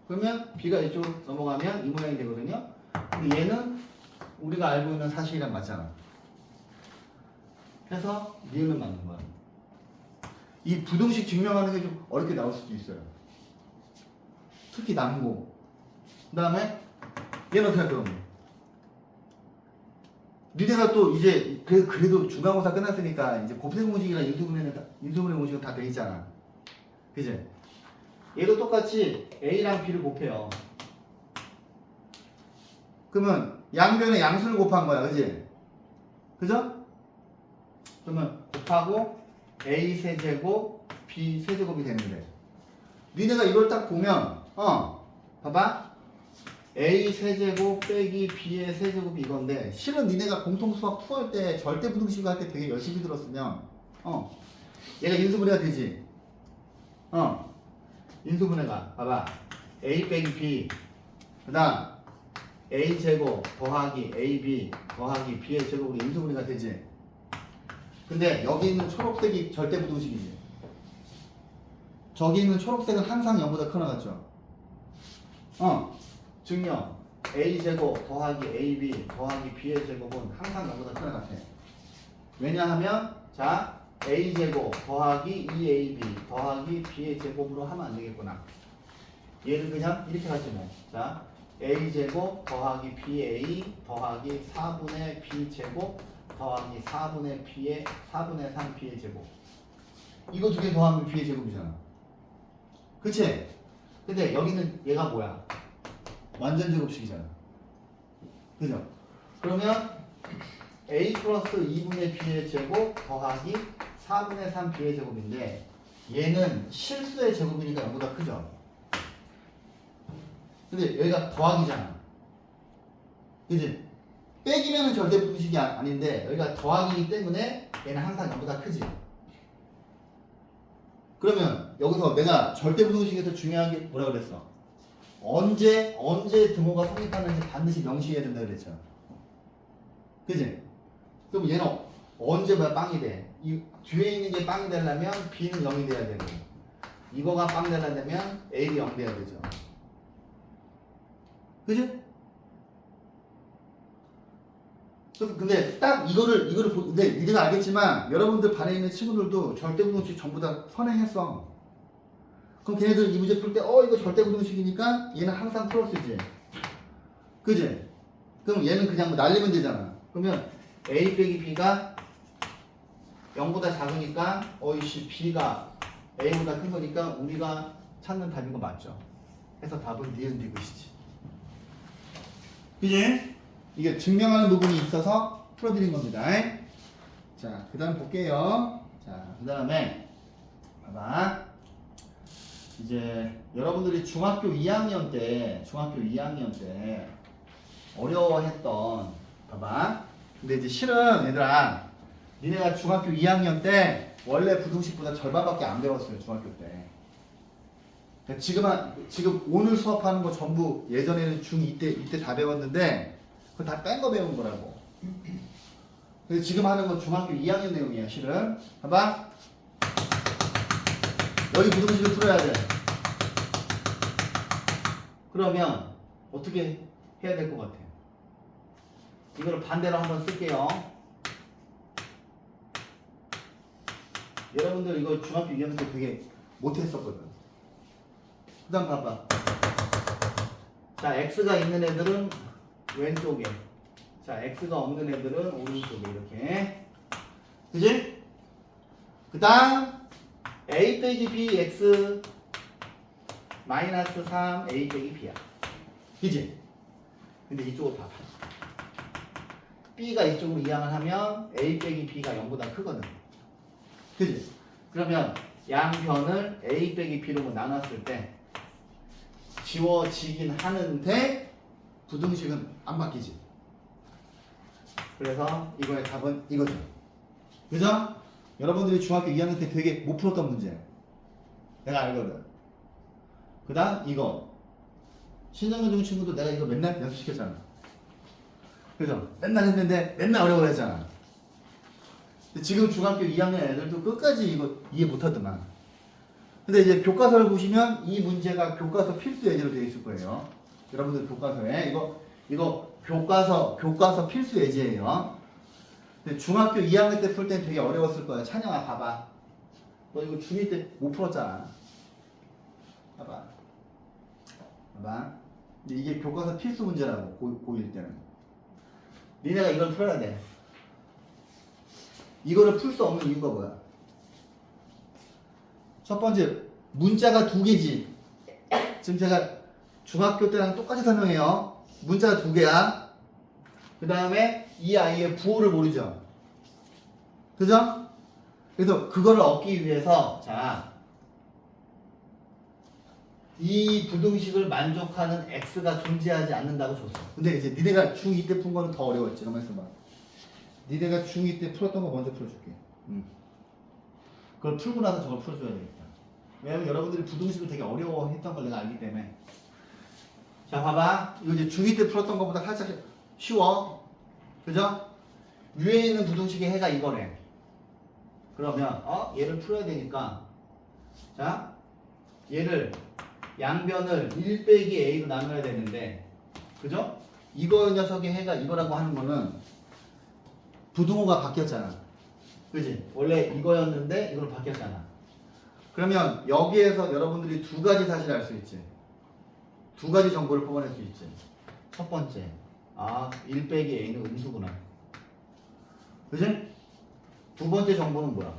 그러면 B가 이쪽으로 넘어가면 이 모양이 되거든요. 근데 얘는 우리가 알고 있는 사실이랑 맞잖아. 해서 니은은 맞는 거야. 이 부등식 증명하는 게 좀 어렵게 나올 수도 있어요. 특히 남고. 그 다음에 얘는 어떻게 할 거야? 니네가 또 이제 그래도 중간고사 끝났으니까 이제 곱셈 공식이랑 인수분해 공식은 다 돼 있잖아. 그지? 얘도 똑같이 A랑 B를 곱해요. 그러면 양변에 양수를 곱한 거야. 그지? 그죠? 그러면 곱하고 A 세제곱 B 세제곱이 되는데 니네가 이걸 딱 보면 봐봐. A 세제곱 빼기 B의 세제곱이 이건데 실은 니네가 공통수학 2 할 때 절대부등식 할 때 되게 열심히 들었으면 얘가 인수분해가 되지. 인수분해가 봐봐. A 빼기 B 그 다음 A 제곱 더하기 AB 더하기 B의 제곱으로 인수분해가 되지. 근데 여기 있는 초록색이 절대부등식이지. 저기 있는 초록색은 항상 0보다 큰 나갔죠. 증명 A제곱 더하기 AB 더하기 B의 제곱은 항상 0보다 큰 같아. 왜냐하면 자 A제곱 더하기 2AB 더하기 B의 제곱으로 하면 안 되겠구나. 얘를 그냥 이렇게 하지 뭐. 자 A제곱 더하기 BA 더하기 4분의 B제곱 더하기 4분의 3 B의 제곱. 이거 두 개 더하면 B의 제곱이잖아. 그치? 근데 여기는 얘가 뭐야? 완전 제곱식이잖아. 그죠? 그러면 A 플러스 2분의 B의 제곱 더하기 4분의 3 B의 제곱인데 얘는 실수의 제곱이니까 0보다 크죠? 근데 여기가 더하기잖아. 그지? 빼기면은 절대부등식이 아닌데 여기가 더하기이기 때문에 얘는 항상 0보다 크지. 그러면 여기서 내가 절대부등식에서 중요한 게 뭐라 그랬어? 언제 등호가 성립하는지 반드시 명시해야 된다 그랬죠. 그지? 그럼 얘는 언제 빵이 돼? 이 뒤에 있는 게 빵이 되려면 B는 0이 돼야 되고, 이거가 빵 되려면 A가 0 돼야 되죠. 그지? 근데 딱 이거를 근데 니네가 알겠지만 여러분들 반에 있는 친구들도 절대부등식 전부 다 선행했어. 그럼 걔네들 이 문제 풀 때 이거 절대부등식이니까 얘는 항상 플러스지. 그지? 그럼 얘는 그냥 뭐 날리면 되잖아. 그러면 A 빼기 B가 0보다 작으니까 B가 A보다 큰 거니까 우리가 찾는 답인 거 맞죠? 해서 답은 니은 디귿이지. 그지? 이게 증명하는 부분이 있어서 풀어드린 겁니다. 자, 그 다음 볼게요. 자, 그 다음에 봐봐. 이제 여러분들이 중학교 2학년 때 어려워했던, 봐봐. 근데 이제 실은 얘들아, 니네가 중학교 2학년 때 원래 부등식보다 절반밖에 안 배웠어요. 중학교 때. 지금 오늘 수업하는 거 전부 예전에는 중2 때 이때 다 배웠는데 그거 다 뺀 거 배운 거라고. 그래서 지금 하는 건 중학교 2학년 내용이야. 실은 봐봐. 여기 부등식을 풀어야 돼. 그러면 어떻게 해야 될 것 같아? 이거를 반대로 한번 쓸게요. 여러분들 이거 중학교 2학년 때 되게 못했었거든. 그 다음 봐봐. 자, X가 있는 애들은 왼쪽에, 자, X가 없는 애들은 오른쪽에 이렇게. 그지? 그 다음 A 빼기 B X 마이너스 3 A 빼기 B야. 그지? 근데 이쪽으로 봐봐. B가 이쪽으로 이항을 하면 A 빼기 B가 0보다 크거든. 그지? 그러면 양변을 A 빼기 B로 나눴을 때 지워지긴 하는데 부등식은 안 바뀌지. 그래서 이거의 답은 이거죠. 그죠? 여러분들이 중학교 2학년 때 되게 못 풀었던 문제 내가 알거든. 그 다음 이거 신정여중 친구도 내가 이거 맨날 연습시켰잖아. 그죠? 맨날 했는데 맨날 어려워했잖아. 근데 지금 중학교 2학년 애들도 끝까지 이거 이해 못하더만. 근데 이제 교과서를 보시면 이 문제가 교과서 필수 예제로 되어 있을 거예요. 여러분들 교과서에 이거 교과서 필수 예제예요. 근데 중학교 2학년 때 풀 때는 되게 어려웠을 거야. 찬영아 봐봐. 너 이거 중2 때 못 풀었잖아. 봐봐. 근데 이게 교과서 필수 문제라고 고1 때는. 니네가 이걸 풀어야 돼. 이거를 풀 수 없는 이유가 뭐야? 첫 번째, 문자가 두 개지. 지금 제가 중학교 때랑 똑같이 설명해요. 문자가 두 개야. 그 다음에 이 아이의 부호를 모르죠. 그죠? 그래서 그거를 얻기 위해서 자, 이 부등식을 만족하는 x가 존재하지 않는다고 줬어. 근데 이제 니네가 중2 때 푼 거는 더 어려웠지. 가만 있어봐. 니네가 중2 때 풀었던 거 먼저 풀어줄게. 그걸 풀고 나서 저걸 풀어줘야 되겠다. 왜냐면 여러분들이 부등식을 되게 어려워했던 걸 내가 알기 때문에. 자, 봐봐. 이거 이제 중2 때 풀었던 것보다 살짝 쉬워. 그죠? 위에 있는 부등식의 해가 이거래. 그러면 얘를 풀어야 되니까 자, 얘를 양변을 1 빼기 a로 나눠야 되는데, 그죠? 이거 녀석의 해가 이거라고 하는 거는 부등호가 바뀌었잖아. 그지? 원래 이거였는데 이걸로 바뀌었잖아. 그러면 여기에서 여러분들이 두 가지 사실을 알 수 있지. 두 가지 정보를 뽑아낼 수 있지. 첫 번째, 1 빼기 a는 음수구나. 그지? 두 번째 정보는 뭐야?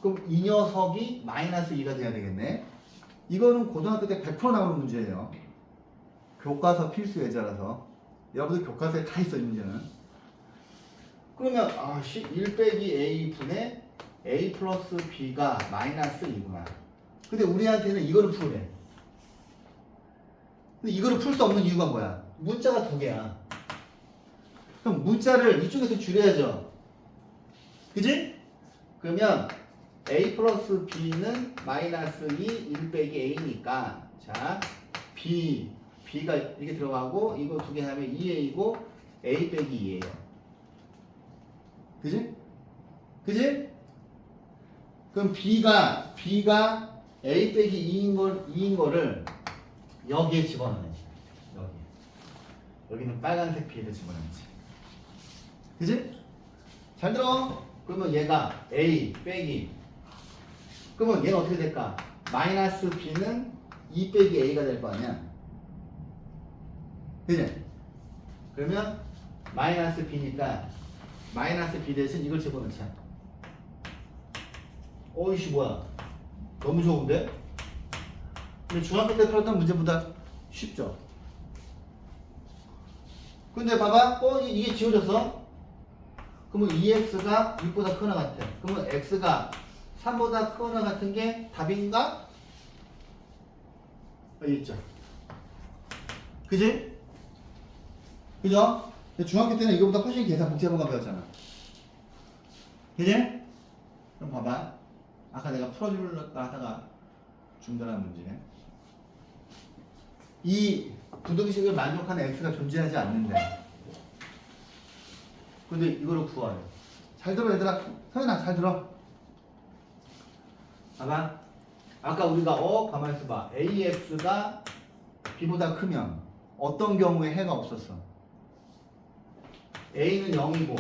그럼 이 녀석이 마이너스 2가 돼야 되겠네. 이거는 고등학교 때 100% 나오는 문제예요. 교과서 필수 예제라서. 여러분들 교과서에 다 있어, 이 문제는. 그러면 1 빼기 a 분의 a 플러스 b가 마이너스 2구나. 근데 우리한테는 이거를 풀래. 근데 이거를 풀 수 없는 이유가 뭐야? 문자가 두 개야. 그럼 문자를 이쪽에서 줄여야죠. 그지? 그러면 a 플러스 b는 마이너스 2 1 빼기 a니까 자, B가 이렇게 들어가고 이거 두 개 하면 2A고 A 빼기 2예요. 그지? 그지? 그럼 B가 A 빼기 2인 거를 여기에 집어넣어야지. 여기는 빨간색 B를 집어넣어야지. 그지? 잘 들어. 그러면 얘가 A 빼기. 그러면 얘는 어떻게 될까? 마이너스 B는 2 빼기 A가 될 거 아니야. 그지? 그러면 마이너스 B니까 마이너스 B 대신 이걸 집어넣자. 어이씨 뭐야. 너무 좋은데? 근데 중학교 때 풀었던 문제보다 쉽죠? 근데 봐봐. 이게 지워졌어? 그러면 2x가 6보다 크거나 같아. 그러면 x가 3보다 크거나 같은 게 답인가? 여기 있죠. 그지? 그죠? 중학교 때는 이거보다 훨씬 계산 복잡한 거 배웠잖아. 그지? 그럼 봐봐. 아까 내가 풀어주려고 하다가 중단한 문제. 이 부등식을 만족하는 x가 존재하지 않는데. 근데 이거를 구하래. 잘 들어 얘들아. 서연아 잘 들어. 봐봐. 아까 우리가 가만히 있어봐. AX가 B보다 크면 어떤 경우에 해가 없었어? A는 0이고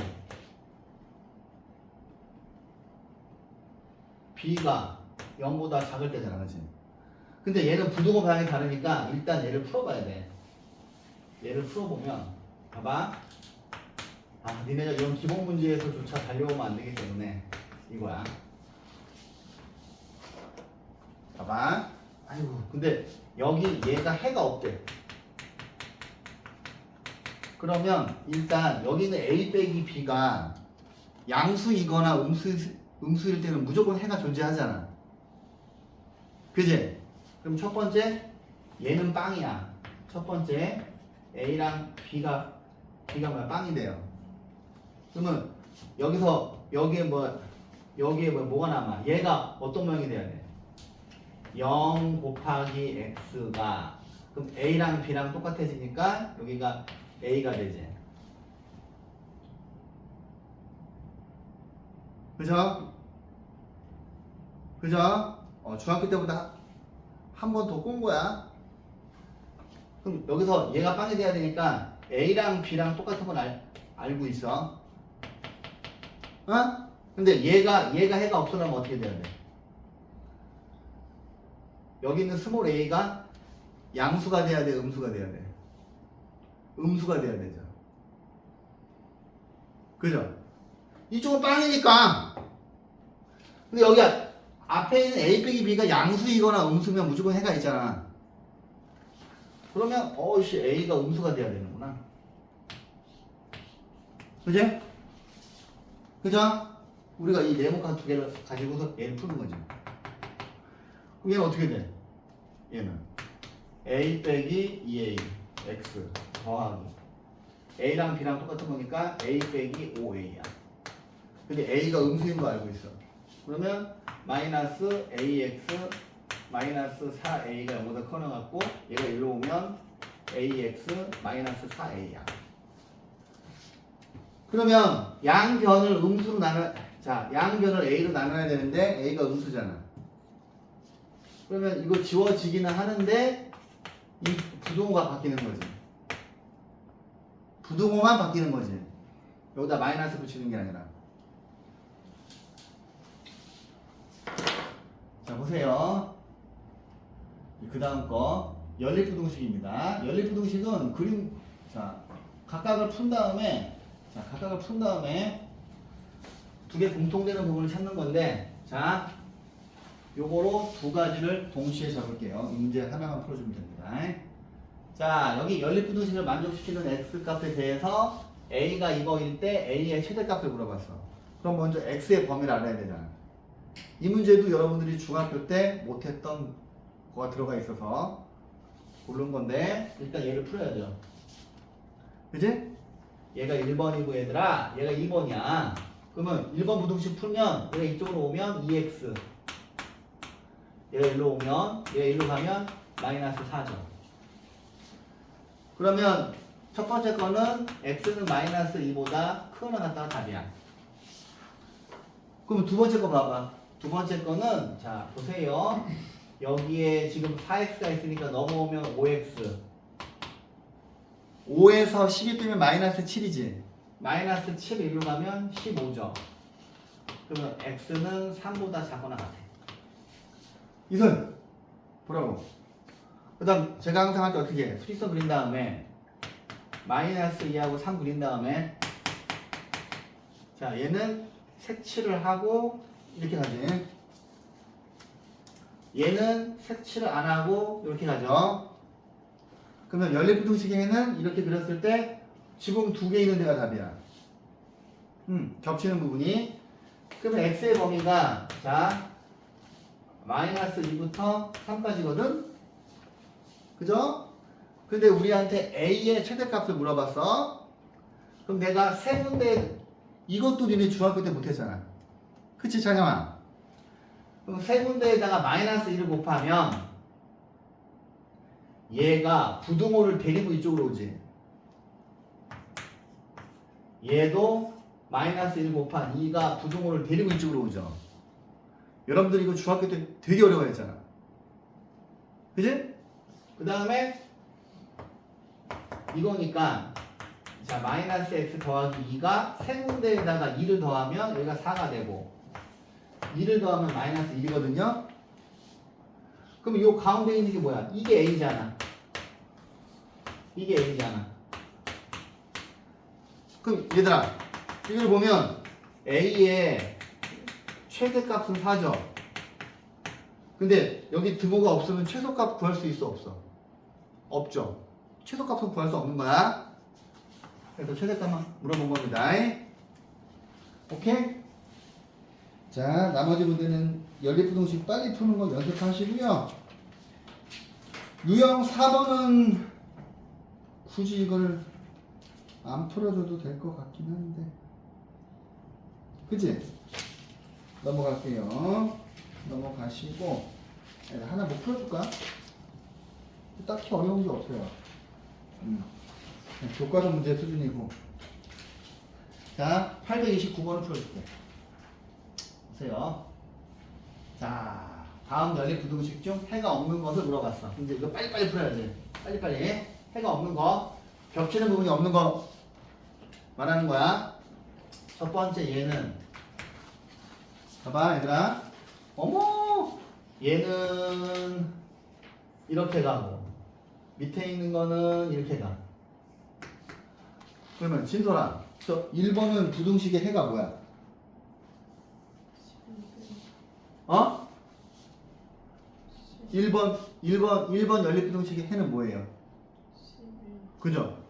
B가 0보다 작을 때잖아, 그치? 근데 얘는 부등호 방향이 다르니까 일단 얘를 풀어봐야 돼. 얘를 풀어보면 봐봐. 니네가 이런 기본 문제에서조차 달려오면 안 되기 때문에 이거야. 봐봐. 아이고, 근데 여기 얘가 해가 없대. 그러면 일단 여기는 A 빼기 B가 양수이거나 음수일 때는 무조건 해가 존재하잖아. 그지? 그럼 첫 번째 얘는 빵이야. 첫 번째 A랑 B가 뭐야? 빵이 돼요. 그러면 여기에 뭐가 남아? 얘가 어떤 모양이 돼야 돼? 0 곱하기 x가 그럼 A랑 B랑 똑같아지니까 여기가 A가 되지. 그죠? 그죠? 중학교 때보다 한 번 더 꼰 거야. 그럼 여기서 얘가 빵이 돼야 되니까 A랑 B랑 똑같은 건 알고 있어. 근데 얘가 해가 없으려면 어떻게 돼야 돼? 여기 있는 스몰 a가 양수가 돼야 돼, 음수가 돼야 돼? 음수가 돼야 되죠. 그죠? 이쪽은 빵이니까. 근데 여기 앞에 있는 a 빼기 b가 양수이거나 음수면 무조건 해가 있잖아. 그러면 a가 음수가 돼야 되는구나. 그지? 그죠? 우리가 이 네모칸 두 개를 가지고서 얘를 푸는 거지. 그럼 얘는 어떻게 돼? 얘는 a 빼기 2a x 더하기 a랑 b랑 똑같은 거니까 a 빼기 5a야. 근데 a가 음수인 거 알고 있어. 그러면 마이너스 ax 마이너스 4a가 0보다 커져갖고 얘가 일로 오면 ax 마이너스 4a야. 그러면 양변을 음수로 양변을 a로 나눠야 되는데 a가 음수잖아. 그러면 이거 지워지기는 하는데 이 부등호가 바뀌는 거지. 부등호만 바뀌는 거지. 여기다 마이너스 붙이는 게 아니라. 자, 보세요. 그 다음 거 연립부등식입니다. 연립부등식은 각각을 푼 다음에 두 개 공통되는 부분을 찾는 건데, 자, 요거로 두 가지를 동시에 적을게요. 이 문제 하나만 풀어주면 됩니다. 자, 여기 연립부등식을 만족시키는 x값에 대해서 a가 이거일 때 a의 최대값을 물어봤어. 그럼 먼저 x의 범위를 알아야 되잖아. 이 문제도 여러분들이 중학교 때 못했던 거가 들어가 있어서 고른 건데 일단 얘를 풀어야죠. 그치? 얘가 1번이고 얘들아, 얘가 2번이야. 그러면 1번 부등식 풀면 얘가 이쪽으로 오면 2x, 얘가 일로 오면 얘가 일로 가면 마이너스 4죠. 그러면 첫 번째 거는 x는 마이너스 2보다 크거나 같다가 답이야. 그럼 두 번째 거 봐봐. 두 번째 거는 자 보세요. 여기에 지금 4x가 있으니까 넘어오면 5x. 5에서 12 빼면 마이너스 7이지. 마이너스 7 일로 가면 15죠. 그러면 x는 3보다 작거나 같아. 이선 보라고. 그 다음 제가 항상 할 때 어떻게 해? 수직선 그린 다음에 마이너스 2하고 3 그린 다음에 자 얘는 색칠을 하고 이렇게 가지. 얘는 색칠을 안 하고 이렇게 가죠. 그러면 연립부등식에는 이렇게 그렸을 때 지붕 두 개 있는 데가 답이야. 겹치는 부분이. 그러면 x의 범위가 자 마이너스 2부터 3까지거든. 그죠? 근데 우리한테 a의 최대값을 물어봤어. 그럼 내가 세 군데 이것도 니네 중학교 때 못했잖아. 그치 찬영아? 그럼 세 군데에다가 마이너스 1을 곱하면 얘가 부등호를 데리고 이쪽으로 오지. 얘도 마이너스 1 곱한 2가 부등호를 데리고 이쪽으로 오죠. 여러분들 이거 중학교 때 되게 어려워했잖아. 그지? 그 다음에 이거니까 자 마이너스 x 더하기 2가 세 군데에다가 2를 더하면 여기가 4가 되고 2를 더하면 마이너스 1이거든요. 그럼 이 가운데 있는 게 뭐야? 이게 a잖아. 이게 a잖아. 그럼 얘들아 이걸 보면 a의 최대값은 4죠. 근데 여기 등호가 없으면 최소값 구할 수 있어 없어? 없죠. 최소값은 구할 수 없는 거야. 그래서 최대값만 물어본 겁니다. 오케이? 자 나머지 문제는 연립부등식 빨리 푸는 거 연습하시고요. 유형 4번은 굳이 이걸 안 풀어줘도 될 것 같긴 한데 그치? 넘어갈게요. 넘어가시고 하나 뭐 풀어줄까? 딱히 어려운 게 없어요. 교과서 문제 수준이고. 자 829번을 풀어줄게. 보세요. 자 다음 연립부등식 중 해가 없는 것을 물어봤어. 근데 이거 빨리빨리 풀어야지. 빨리빨리. 해가 없는 거 겹치는 부분이 없는 거 말하는 거야. 첫 번째 얘는 봐봐 얘들아. 어머 얘는 이렇게 가고 밑에 있는 거는 이렇게 가. 그러면 진솔아 저 1번은 부등식의 해가 뭐야? 어? 1번 연립부등식의 해는 뭐예요? 그죠?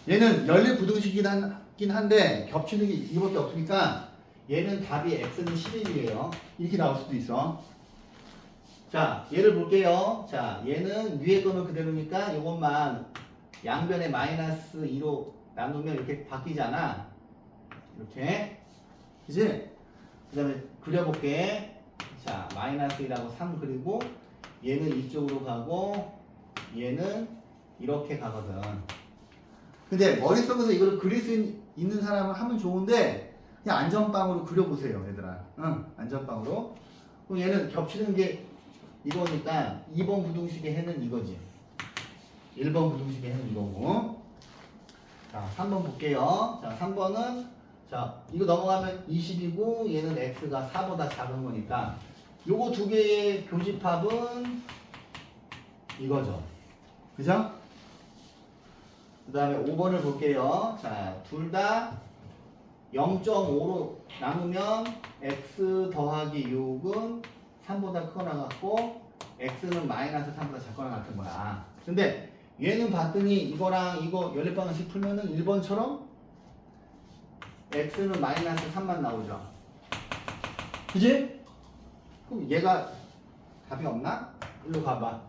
얘는 연립부등식이긴 한데 겹치는 게 이거밖에 없으니까 얘는 답이 x는 11이에요. 이렇게 나올 수도 있어. 자 얘를 볼게요. 자 얘는 위에 거는 그대로니까 이것만 양변에 마이너스 2로 나누면 이렇게 바뀌잖아. 이렇게 그치? 그 다음에 그려볼게. 자 마이너스 1하고 3 그리고 얘는 이쪽으로 가고 얘는 이렇게 가거든. 근데 머릿속에서 이걸 그릴 수 있는 사람은 하면 좋은데 그냥 안전빵으로 그려보세요 얘들아. 응 안전빵으로. 그럼 얘는 겹치는 게 이거니까 2번 부등식의 해는 이거지. 1번 부등식의 해는 이거고. 자 3번 볼게요. 자 3번은 자 이거 넘어가면 20이고 얘는 x가 4보다 작은 거니까 요거 두 개의 교집합은 이거죠. 그죠? 그 다음에 5번을 볼게요. 자, 둘 다 0.5로 나누면 x 더하기 6은 3보다 크거나 같고 x는 마이너스 3보다 작거나 같은 거야. 근데 얘는 봤더니 이거랑 이거 연립방정식 풀면은 1번처럼 x는 마이너스 3만 나오죠. 그지? 그럼 얘가 답이 없나? 일로 가봐.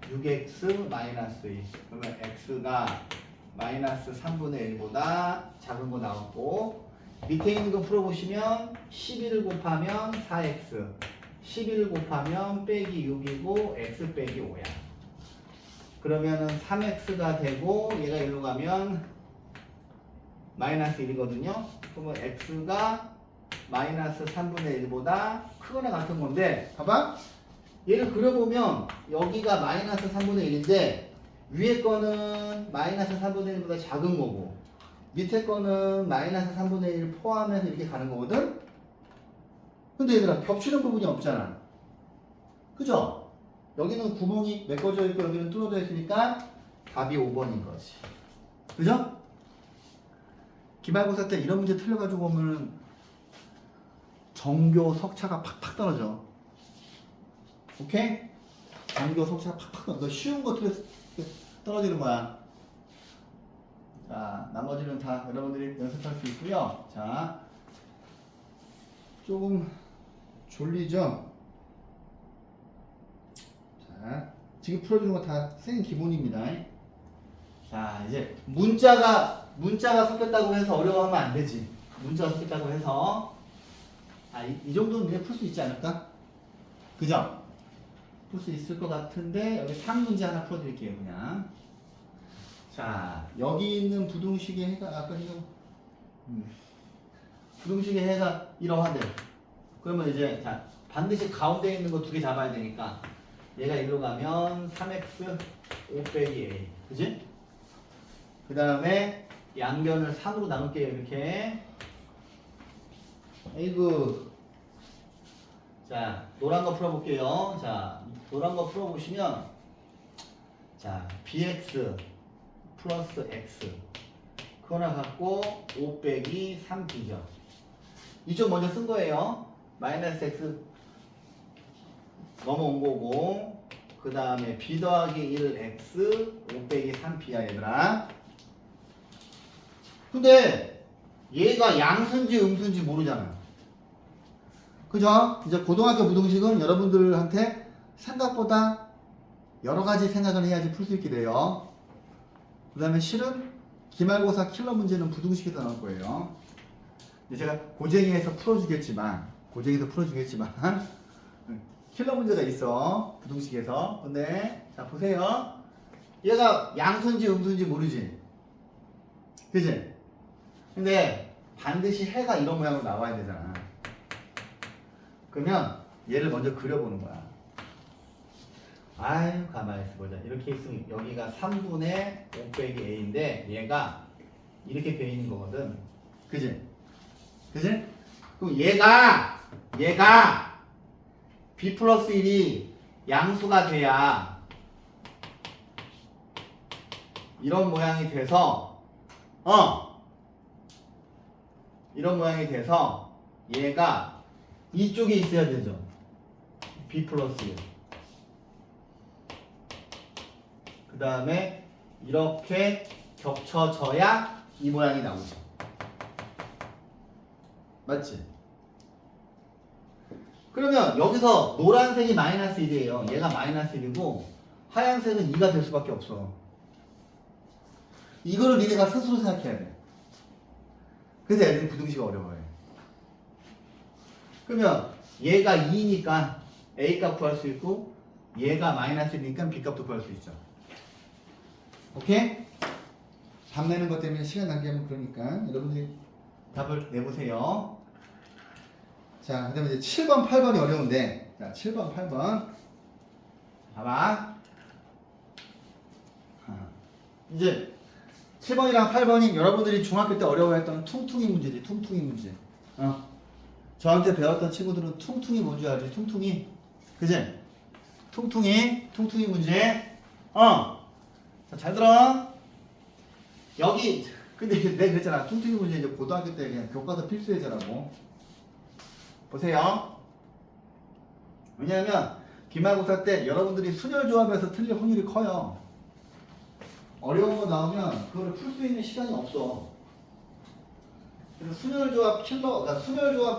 6x 마이너스 2. 그러면 x가 마이너스 3분의 1보다 작은 거 나왔고 밑에 있는 거 풀어보시면 11을 곱하면 4x 11을 곱하면 빼기 6이고 x 빼기 5야. 그러면은 3x가 되고 얘가 일로 가면 마이너스 1이거든요. 그러면 x가 마이너스 3분의 1보다 크거나 같은 건데 봐봐. 얘를 그려보면 여기가 마이너스 3분의 1인데 위에 거는 마이너스 3분의 1보다 작은 거고 밑에 거는 마이너스 3분의 1 포함해서 이렇게 가는 거거든? 근데 얘들아 겹치는 부분이 없잖아. 그죠? 여기는 구멍이 메꿔져 있고 여기는 뚫어져 있으니까 답이 5번인 거지. 그죠? 기말고사 때 이런 문제 틀려가지고 오면 전교 석차가 팍팍 떨어져. 오케이? 전교 석차가 팍팍 떨어져. 쉬운 거 떨어지는 거야. 자, 나머지는 다 여러분들이 연습할 수 있고요. 자, 조금 졸리죠? 자, 지금 풀어주는 거 다 생 기본입니다. 자, 이제 문자가 섞였다고 해서 어려워하면 안 되지. 문자가 섞였다고 해서 이 정도는 그냥 풀 수 있지 않을까? 그죠? 풀 수 있을 것 같은데 여기 3문제 하나 풀어드릴게요. 그냥 자, 여기 있는 부등식의 해가 아까 이거 부등식의 해가 이러하대. 그러면 이제 자, 반드시 가운데 있는 거 두 개 잡아야 되니까 얘가 일로 가면 3x 5 빼기 a. 그지? 그 다음에 양변을 3으로 나눌게요. 이렇게. 아이고. 자, 노란 거 풀어볼게요. 자, 노란 거 풀어보시면 자, bx 플러스 x 그거나 갖고 5 빼기 3b죠. 이쪽 먼저 쓴 거예요. 마이너스 x 넘어온 거고 그 다음에 b 더하기 1x 5 빼기 3b야 얘들아. 근데 얘가 양수인지 음수인지 모르잖아. 그죠? 이제 고등학교 부등식은 여러분들한테 생각보다 여러 가지 생각을 해야지 풀 수 있게 돼요. 그 다음에 실은 기말고사 킬러 문제는 부등식에서 나올 거예요. 이제 제가 고쟁이에서 풀어주겠지만 킬러 문제가 있어. 부등식에서. 근데 자 보세요. 얘가 양수인지 음수인지 모르지. 그지? 근데 반드시 해가 이런 모양으로 나와야 되잖아. 그러면 얘를 먼저 그려보는 거야. 아유 가만히 있어보자. 이렇게 있으면 여기가 3분의 5 빼기 a인데 얘가 이렇게 돼 있는 거거든. 그지? 그지? 그럼 얘가 b 플러스 1이 양수가 돼야 이런 모양이 돼서 이런 모양이 돼서 얘가 이쪽에 있어야 되죠. b 플러스 1. 그 다음에 이렇게 겹쳐져야 이 모양이 나오죠. 맞지? 그러면 여기서 노란색이 마이너스 1이에요. 얘가 마이너스 1이고 하얀색은 2가 될 수밖에 없어. 이거를 니네가 스스로 생각해야 돼. 그래서 애들이 부등식 어려워해. 그러면 얘가 2니까 a 값 구할 수 있고 얘가 마이너스 1이니까 b 값도 구할 수 있죠. 오케이? 답 내는 것 때문에 시간 낭비하면 그러니까 여러분들이 답을 내보세요. 자, 그 다음에 이제 7번, 8번이 어려운데 자, 7번, 8번 봐봐. 이제 7번이랑 8번이 여러분들이 중학교 때 어려워했던 퉁퉁이 문제지. 퉁퉁이 문제. 저한테 배웠던 친구들은 퉁퉁이 뭔지 알지? 퉁퉁이. 그지? 퉁퉁이 문제. 자, 잘 들어. 여기 근데 내가 그랬잖아. 퉁퉁이 문제 이제 고등학교 때 그냥 교과서 필수 예제라고. 보세요. 왜냐하면 기말고사 때 여러분들이 순열조합에서 틀릴 확률이 커요. 어려운 거 나오면 그거를 풀 수 있는 시간이 없어. 그래서 순열조합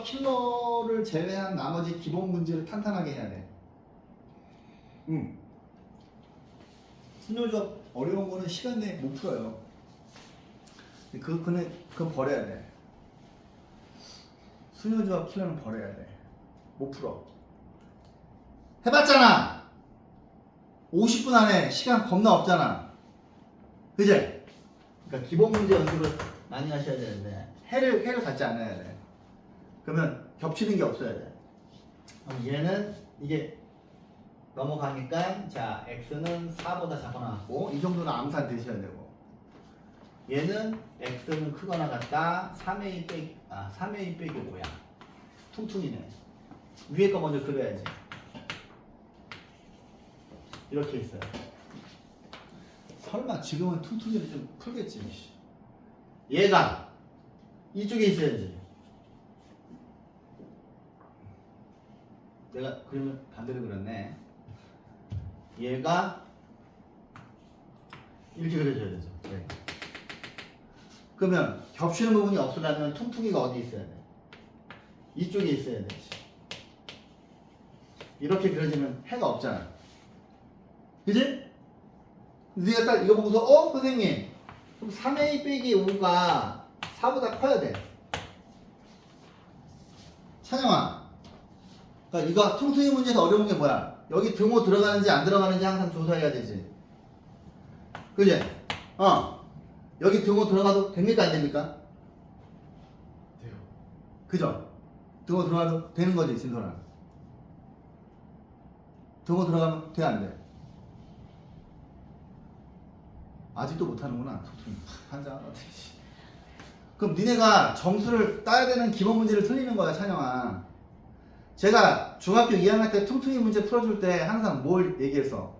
킬러를 제외한 나머지 기본 문제를 탄탄하게 해야 돼. 순열조합 어려운 거는 시간 내에 못 풀어요. 그건 버려야 돼. 순열조합 킬러는 버려야 돼. 못 풀어. 해봤잖아. 50분 안에 시간 겁나 없잖아. 그지? 그러니까 기본 문제 연습을 많이 하셔야 되는데 해를 갖지 않아야 돼. 그러면 겹치는 게 없어야 돼. 그럼 얘는 이게 넘어가니까 자 x는 4보다 작거나 같고 이 정도는 암산 되셔야 되고 얘는 x는 크거나 같다 3a 빼기 5야. 퉁퉁이네. 위에 거 먼저 그려야지. 이렇게 있어요. 설마 지금은 퉁퉁이를 좀 풀겠지. 얘가 이쪽에 있어야지. 내가 그러면 반대로 그렸네. 얘가 이렇게 그려줘야 되죠. 네. 그러면 겹치는 부분이 없으려면 퉁퉁이가 어디 있어야 돼? 이쪽에 있어야 되지. 이렇게 그려지면 해가 없잖아. 그지? 네가 딱 이거 보고서 선생님 그럼 3a 빼기 5가 4보다 커야 돼. 찬영아, 그러니까 이거 퉁퉁이 문제에서 어려운 게 뭐야? 여기 등호 들어가는지 안 들어가는지 항상 조사해야 되지. 그지? 여기 등호 들어가도 됩니까 안 됩니까? 돼요. 그죠? 등호 들어가도 되는 거지, 진솔아. 등호 들어가면 돼 안 돼? 아직도 못하는구나. 한장 그럼 니네가 점수를 따야 되는 기본 문제를 틀리는 거야, 찬영아. 제가 중학교 2학년 때 퉁퉁이 문제 풀어줄 때 항상 뭘 얘기했어?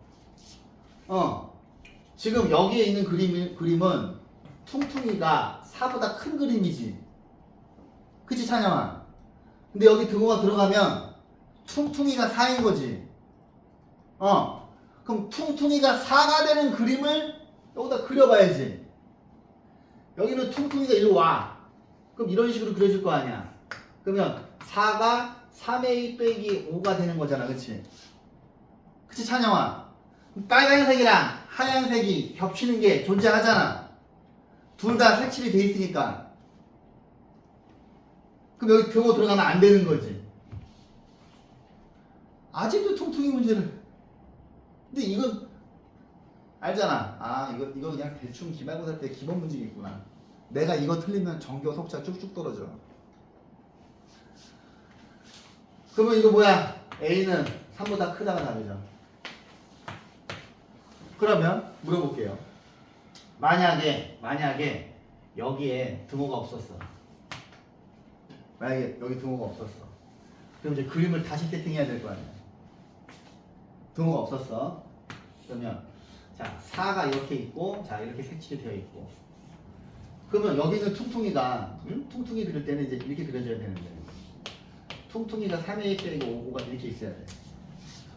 지금 여기에 있는 그림은 퉁퉁이가 4보다 큰 그림이지. 그치, 찬영아? 근데 여기 등호가 들어가면 퉁퉁이가 4인 거지. 그럼 퉁퉁이가 4가 되는 그림을 여기다 그려봐야지. 여기는 퉁퉁이가 일로 와. 그럼 이런 식으로 그려줄 거 아니야. 그러면 4가 3a 빼기 5가 되는 거잖아. 그치? 그치, 찬영아? 빨간색이랑 하얀색이 겹치는 게 존재하잖아. 둘 다 색칠이 돼 있으니까. 그럼 여기 등호 들어가면 안 되는 거지. 아직도 퉁퉁이 문제를. 근데 이건 알잖아. 이거 그냥 대충 기말고사 때 기본 문제겠구나. 내가 이거 틀리면 전교 속자 쭉쭉 떨어져. 그러면 이거 뭐야? A는 3보다 크다가 답이죠. 그러면 물어볼게요. 만약에 여기에 등호가 없었어. 만약에 여기 등호가 없었어. 그럼 이제 그림을 다시 세팅해야 될 거 아니야. 등호가 없었어. 그러면 자, 4가 이렇게 있고, 자, 이렇게 색칠이 되어 있고. 그러면 여기는 퉁퉁이가, 퉁퉁이 그릴 때는 이제 이렇게 그려져야 되는데. 퉁퉁이가 3a 빼기 5가 이렇게 있어야 돼.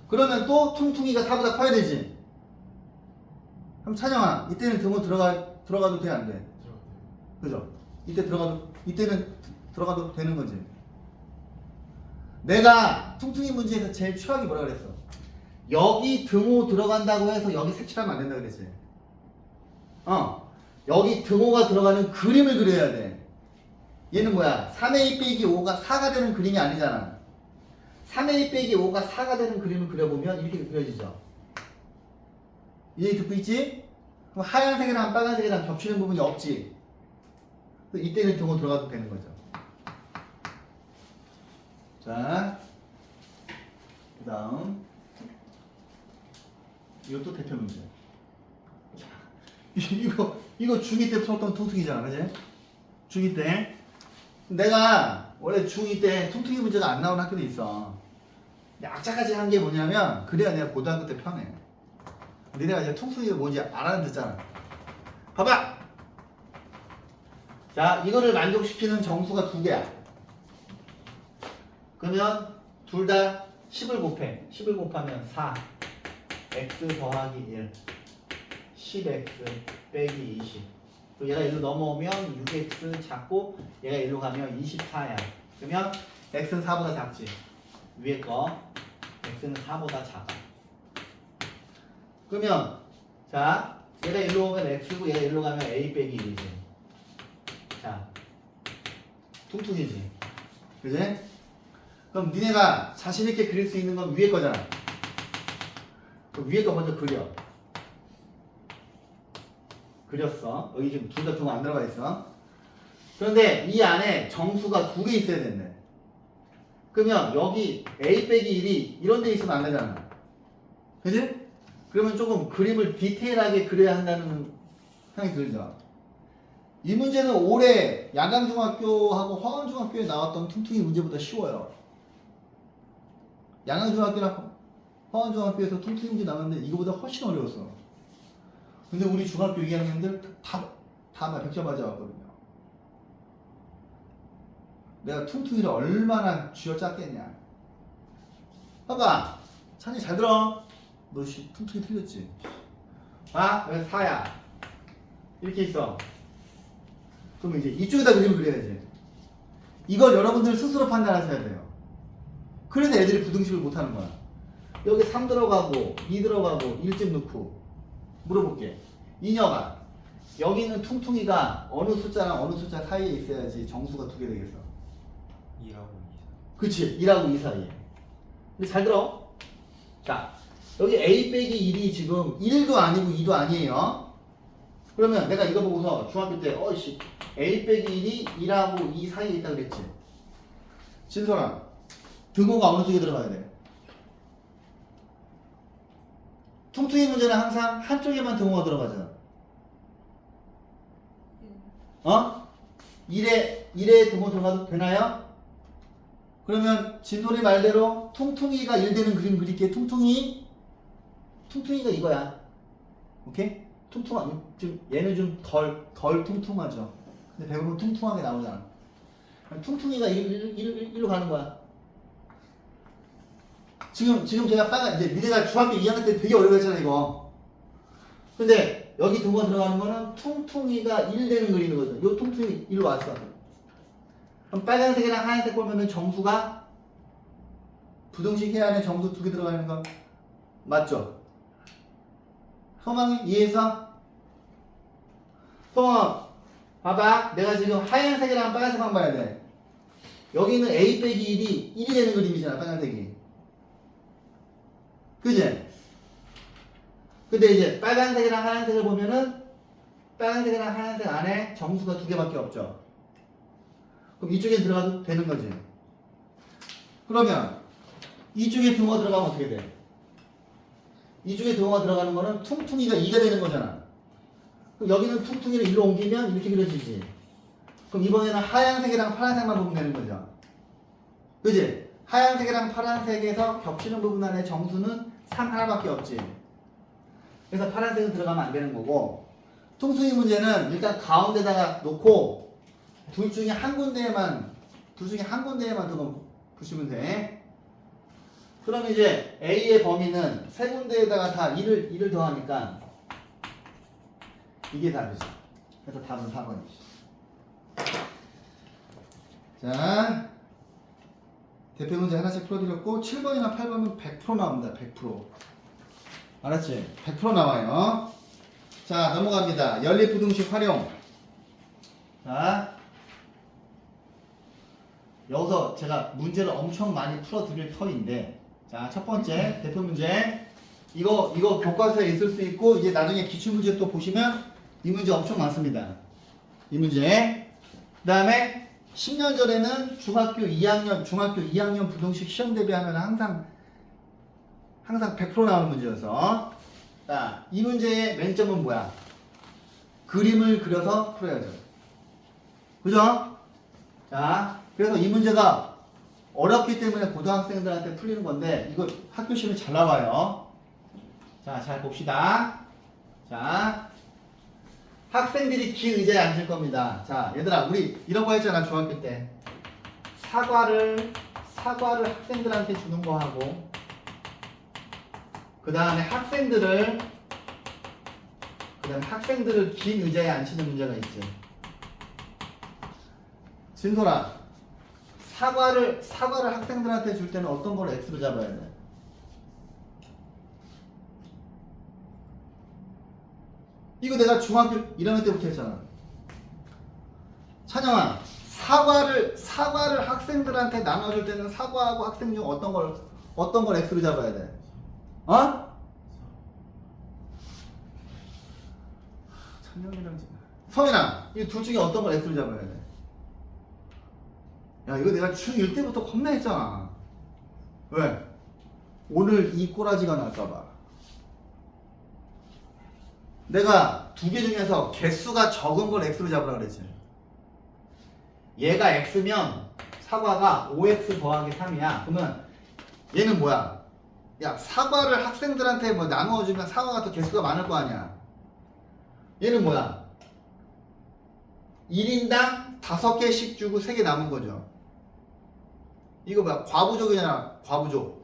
그러면 또 퉁퉁이가 4보다 커야 되지. 그럼 찬영아, 이때는 등호 들어가도 돼, 안 돼? 그죠? 이때는 들어가도 되는 거지. 내가 퉁퉁이 문제에서 제일 최악이 뭐라 그랬어? 여기 등호 들어간다고 해서 여기 색칠하면 안 된다 그랬지. 여기 등호가 들어가는 그림을 그려야 돼. 얘는 뭐야? 3a 빼기 5가 4가 되는 그림이 아니잖아. 3a 빼기 5가 4가 되는 그림을 그려보면 이렇게 그려지죠. 이해 듣고 있지? 그럼 하얀색이랑 빨간색이랑 겹치는 부분이 없지. 이때는 등호 들어가도 되는 거죠. 자, 그 다음 이것도 대표 문제. 자, 이거 중2 때 풀었던 퉁퉁이잖아, 그지? 중2 때. 내가 원래 중2 때 퉁퉁이 문제가 안 나오는 학교도 있어. 악착같이 한 게 뭐냐면, 그래야 내가 고등학교 때 편해. 니네가 이제 퉁퉁이가 뭔지 알아듣잖아. 봐봐! 자, 이거를 만족시키는 정수가 2개야. 그러면 둘 다 10을 곱해. 10을 곱하면 4. x 더하기 1. 10x 빼기 20. 또 얘가 일로 넘어오면 6x 작고 얘가 일로 가면 24야. 그러면 x는 4보다 작지. 위에 거 x는 4보다 작아. 그러면 자, 얘가 일로 오면 x고 얘가 일로 가면 a 빼기 1이지. 자, 퉁퉁이지. 그지? 그럼 니네가 자신있게 그릴 수 있는 건 위에 거잖아. 그 위에 거 먼저 그렸어. 여기 지금 둘 다 두가 안 들어가 있어. 그런데 이 안에 정수가 두 개 있어야 된대. 그러면 여기 a 빼기 1이 이런 데 있으면 안 되잖아. 그지? 그러면 조금 그림을 디테일하게 그려야 한다는 생각이 들죠. 이 문제는 올해 양강중학교하고 화원중학교에 나왔던 퉁퉁이 문제보다 쉬워요. 양강중학교랑 화원중학교에서 퉁퉁이 문제 나왔는데 이거보다 훨씬 어려웠어. 근데 우리 중학교 2학년들 다 100점 맞아왔거든요. 내가 퉁퉁이를 얼마나 쥐어짰겠냐. 봐봐. 찬이 잘 들어. 너 퉁퉁이 틀렸지? 아? 여기 4야. 이렇게 있어. 그럼 이제 이쪽에다 그림을 그려야지. 이걸 여러분들 스스로 판단하셔야 돼요. 그래서 애들이 부등식을 못하는 거야. 여기 3 들어가고 2 들어가고 1집 넣고 물어볼게. 이녀가 여기 있는 퉁퉁이가 어느 숫자랑 어느 숫자 사이에 있어야지 정수가 두 개 되겠어. 2라고 2. 그치, 1하고 2 사이에. 근데 잘 들어. 자, 여기 a 빼기 1이 지금 1도 아니고 2도 아니에요. 그러면 내가 이거 보고서 중학교 때 어이씨 a 빼기 1이 1하고 2 사이에 있다 그랬지. 진솔아, 등호가 어느 쪽에 들어가야 돼? 퉁퉁이 문제는 항상 한쪽에만 등호가 들어가잖아. 어? 1에 등호 들어가도 되나요? 그러면 진솔이 말대로 퉁퉁이가 1 되는 그림 그릴게. 퉁퉁이가 이거야. 오케이? 얘는 좀 덜 퉁퉁하죠. 근데 배우면 퉁퉁하게 나오잖아. 퉁퉁이가 1로 가는 거야. 지금 제가 빨간, 이제 니네가 중학교 2학년 때 되게 어려워했잖아, 이거. 근데 여기 등호가 들어가는 거는 퉁퉁이가 1 되는 그림이거든. 요 퉁퉁이 1로 왔어. 그럼 빨간색이랑 하얀색 보면은 정수가 부등식 해 안에 정수 두 개 들어가는 거 맞죠? 소망이 이해해서? 소망 봐봐. 내가 지금 하얀색이랑 빨간색만 봐야 돼. 여기는 a 빼기 1이 1이 되는 그림이잖아, 빨간색이. 그지? 근데 이제 빨간색이랑 하얀색을 보면은 빨간색이랑 하얀색 안에 정수가 두 개밖에 없죠. 그럼 이쪽에 들어가도 되는 거지. 그러면 이쪽에 등호가 들어가면 어떻게 돼? 이쪽에 등호가 들어가는 거는 퉁퉁이가 2가 되는 거잖아. 그럼 여기는 퉁퉁이를 1로 옮기면 이렇게 그려지지. 그럼 이번에는 하얀색이랑 파란색만 보면 되는 거죠. 그지? 하얀색이랑 파란색에서 겹치는 부분 안에 정수는 3 하나밖에 없지. 그래서 파란색은 들어가면 안 되는 거고, 퉁퉁이 문제는 일단 가운데다가 놓고 둘 중에 한 군데에만 두고 보시면 돼. 그럼 이제 A의 범위는 세 군데에다가 다 1을 더하니까 이게 답이죠. 그래서 답은 4번이죠. 자, 대표 문제 하나씩 풀어드렸고 7번이나 8번은 100% 나옵니다. 100%. 알았지? 100% 나와요. 자, 넘어갑니다. 연립부등식 활용. 자, 여기서 제가 문제를 엄청 많이 풀어드릴 터인데, 자, 첫 번째 대표 문제. 이거 교과서에 있을 수 있고, 이제 나중에 기출문제 또 보시면 이 문제 엄청 많습니다. 이 문제. 그 다음에 10년 전에는 중학교 2학년 부등식 시험 대비하면 항상 100% 나오는 문제여서. 자, 이 문제의 맨점은 뭐야? 그림을 그려서 풀어야죠. 그죠? 자, 그래서 이 문제가 어렵기 때문에 고등학생들한테 풀리는 건데, 이거 학교 시험에 잘 나와요. 자, 잘 봅시다. 자, 학생들이 긴 의자에 앉을 겁니다. 자, 얘들아, 우리 이런 거 했잖아, 중학교 때. 사과를 학생들한테 주는 거 하고, 그 다음에 학생들을 긴 의자에 앉히는 문제가 있지. 진솔아, 사과를 학생들한테 줄 때는 어떤 걸 X로 잡아야 돼? 이거 내가 중학교 1학년 때부터 했잖아. 찬영아, 사과를 학생들한테 나눠줄 때는 사과하고 학생 중 어떤 걸 X로 잡아야 돼? 어? 찬영이랑 성인아, 이 둘 중에 어떤 걸 X로 잡아야 돼? 야, 이거 내가 중1 때부터 겁나 했잖아. 왜? 오늘 이 꼬라지가 날까봐. 내가 두 개 중에서 개수가 적은 걸 X로 잡으라 그랬지. 얘가 X면 사과가 5X 더하기 3이야. 그러면 얘는 뭐야? 야, 사과를 학생들한테 뭐 나눠주면 사과가 더 개수가 많을 거 아니야. 얘는 뭐야? 1인당 5개씩 주고 3개 남은 거죠. 이거 뭐야? 과부족이잖아. 과부족.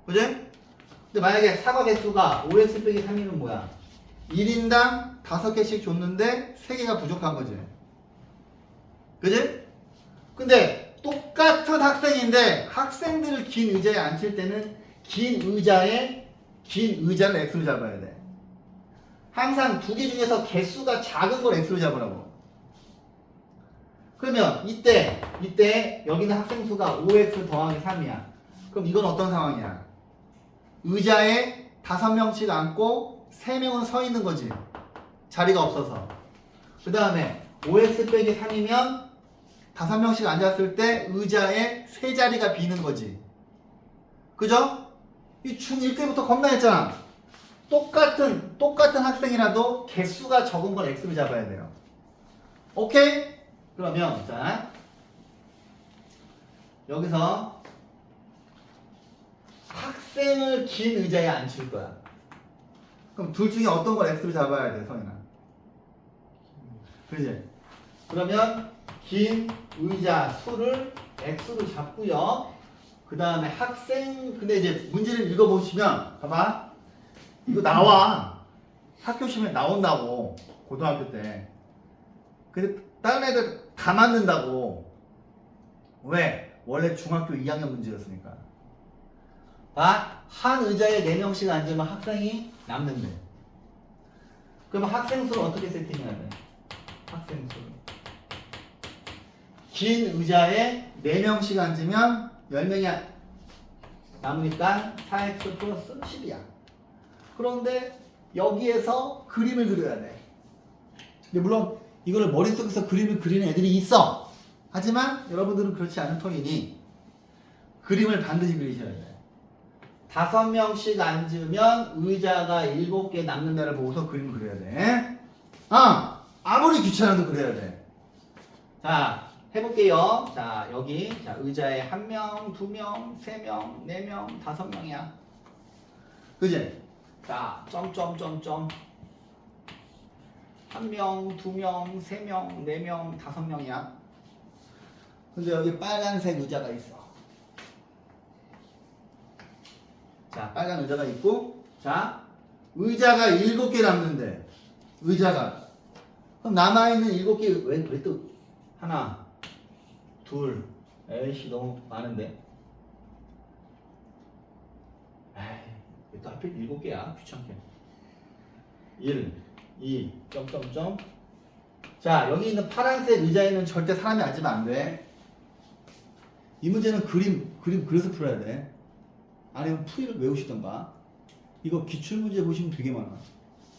그지? 근데 만약에 사과 개수가 5x 빼기 3이면 뭐야? 1인당 5개씩 줬는데 3개가 부족한 거지. 그지? 근데 똑같은 학생인데 학생들을 긴 의자에 앉힐 때는 긴 의자를 X로 잡아야 돼. 항상 두 개 중에서 개수가 작은 걸 X로 잡으라고. 그러면 이때 여기는 학생 수가 5x 더하기 3이야. 그럼 이건 어떤 상황이야? 의자에 5명씩 앉고 3명은 서 있는 거지. 자리가 없어서. 그 다음에 5x 빼기 3이면 5명씩 앉았을 때 의자에 3자리가 비는 거지. 그죠? 이 중1 때부터 겁나 했잖아. 똑같은 학생이라도 개수가 적은 걸 X로 잡아야 돼요. 오케이? 그러면 자 여기서 학생을 긴 의자에 앉힐 거야. 그럼 둘 중에 어떤 걸 X로 잡아야 돼, 성인아? 그지? 그러면 긴 의자 수를 X로 잡고요. 그 다음에 학생, 근데 이제 문제를 읽어보시면, 봐봐. 이거 나와. 학교 시험에 나온다고. 고등학교 때. 근데 다른 애들 다 맞는다고. 왜? 원래 중학교 2학년 문제였으니까. 아, 한 의자에 4명씩 앉으면 학생이 남는데. 그러면 학생 수를 어떻게 세팅해야 돼? 학생 수를. 긴 의자에 4명씩 앉으면 10명이 남으니까 4x 플러스 10이야. 그런데 여기에서 그림을 그려야 돼. 근데 물론 이거를 머릿속에서 그림을 그리는 애들이 있어. 하지만 여러분들은 그렇지 않은 터이니 그림을 반드시 그리셔야 돼. 5명씩 앉으면 의자가 7개 남는 데를 보고서 그림을 그려야 돼. 아무리 귀찮아도 그려야 돼. 자, 해볼게요. 자, 여기 자, 의자에 1명, 2명, 3명, 4명, 5명이야. 그지? 자, 점점점점 1명, 2명, 3명, 4명, 5명이야. 근데 여기 빨간색 의자가 있어. 자, 빨간 의자가 있고, 자, 의자가 7개 남는데, 의자가. 그럼 남아있는 7개, 왜 또, 하나, 둘, 에이씨, 너무 많은데. 에이, 왜 또 하필 7개야? 귀찮게. 1, 2, 점점점. 자, 여기 있는 파란색 의자에는 절대 사람이 앉으면 안 돼. 이 문제는 그림 그려서 풀어야 돼. 아니면 풀이를 외우시던가. 이거 기출문제 보시면 되게 많아.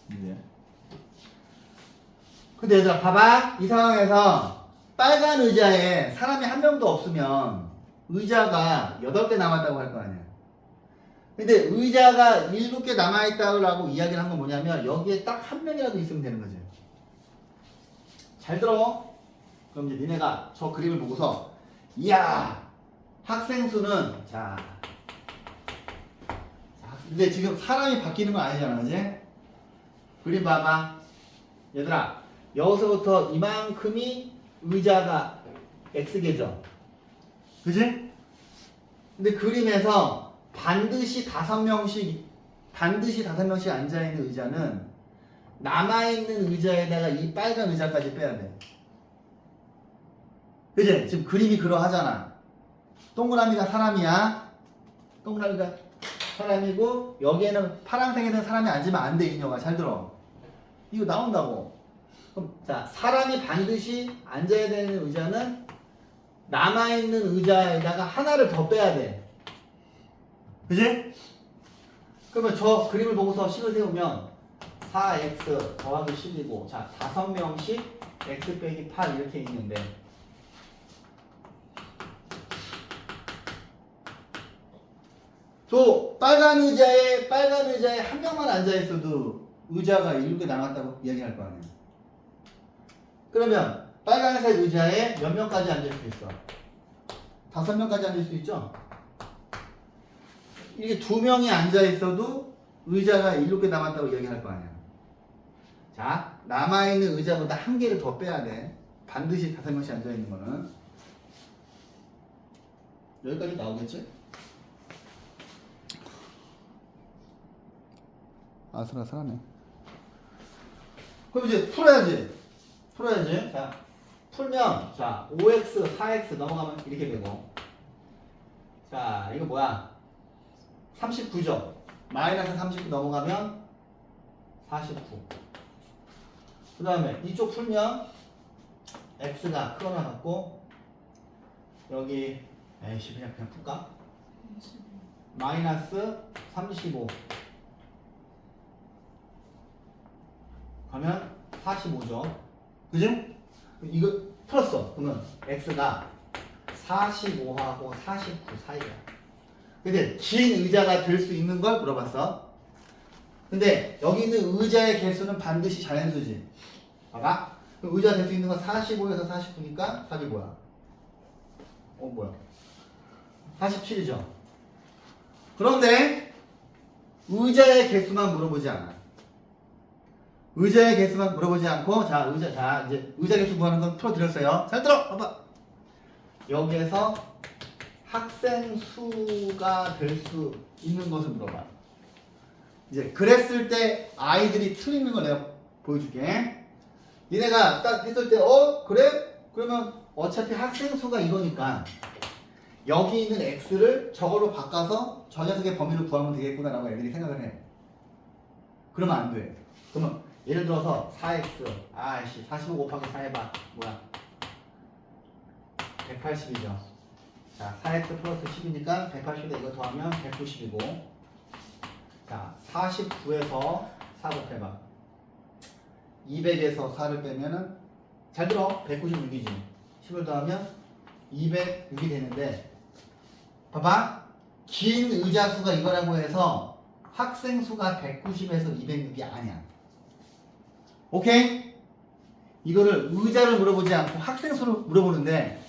이제. 근데 얘들아 봐봐. 이 상황에서 빨간 의자에 사람이 한 명도 없으면 의자가 8개 남았다고 할 거 아니야. 근데 의자가 7개 남아있다고 이야기를 한 건 뭐냐면 여기에 딱 한 명이라도 있으면 되는 거지. 잘 들어. 그럼 이제 니네가 저 그림을 보고서 이야 학생 수는 자 근데 지금 사람이 바뀌는 건 아니잖아, 그지? 그림 봐봐. 얘들아, 여기서부터 이만큼이 의자가 X개죠. 그지? 근데 그림에서 반드시 5명씩 앉아있는 의자는 남아있는 의자에다가 이 빨간 의자까지 빼야 돼. 그지? 지금 그림이 그러하잖아. 동그라미가 사람이야. 동그라미가 사람이고 여기에는 파란색에는 사람이 앉으면 안 돼. 인형아 잘 들어. 이거 나온다고. 그럼 자 사람이 반드시 앉아야 되는 의자는 남아있는 의자에다가 하나를 더 빼야 돼. 그지? 그러면 저 그림을 보고서 식을 세우면 4x 더하기 10이고 자 5명씩 x 빼기 8 이렇게 있는데 저 빨간 의자에 한 명만 앉아 있어도 의자가 7개 남았다고 이야기할 거 아니에요. 그러면 빨간색 의자에 몇 명까지 앉을 수 있어? 5명까지 앉을 수 있죠? 이게 2명이 앉아 있어도 의자가 7개 남았다고 이야기할 거 아니야. 자, 남아있는 의자보다 한 개를 더 빼야 돼. 반드시 5명씩 앉아 있는 거는. 여기까지 나오겠지? 아슬아슬하네. 그럼 이제 풀어야지. 자, 풀면, 자, 5x, 4x 넘어가면 이렇게 되고. 자, 이거 뭐야? 39죠? 마이너스 39 넘어가면 49. 그 다음에 이쪽 풀면 x가 크거나 같고, 여기, 에이씨, 그냥 풀까? 마이너스 35. 가면 45죠. 그죠? 이거 풀었어. 그러면 x가 45하고 49 사이야. 근데 긴 의자가 될 수 있는 걸 물어봤어. 근데 여기 있는 의자의 개수는 반드시 자연수지. 봐봐. 그럼 의자 될 수 있는 건 45에서 49니까 답이 뭐야? 뭐야? 47이죠. 그런데 의자의 개수만 물어보지 않아. 의자의 개수만 물어보지 않고 자 이제 의자 개수 구하는 건 풀어드렸어요. 잘 들어. 봐봐. 여기에서 학생 수가 될 수 있는 것을 물어봐. 이제 그랬을 때 아이들이 틀리는 걸 내가 보여줄게. 니네가 딱 했을 때 그래? 그러면 어차피 학생 수가 이거니까 여기 있는 x를 저걸로 바꿔서 저 녀석의 범위를 구하면 되겠구나 라고 애들이 생각을 해. 그러면 안 돼. 그러면 예를 들어서 4x 아이씨 45 곱하기 4 해봐. 뭐야? 180이죠. 자 4x 플러스 10이니까 180에 이거 더하면 190이고 자 49에서 4 곱해봐. 200에서 4를 빼면은 잘 들어 196이지. 10을 더하면 206이 되는데 봐봐. 긴 의자 수가 이거라고 해서 학생 수가 190에서 206이 아니야. 오케이? 이거를 의자를 물어보지 않고 학생 수를 물어보는데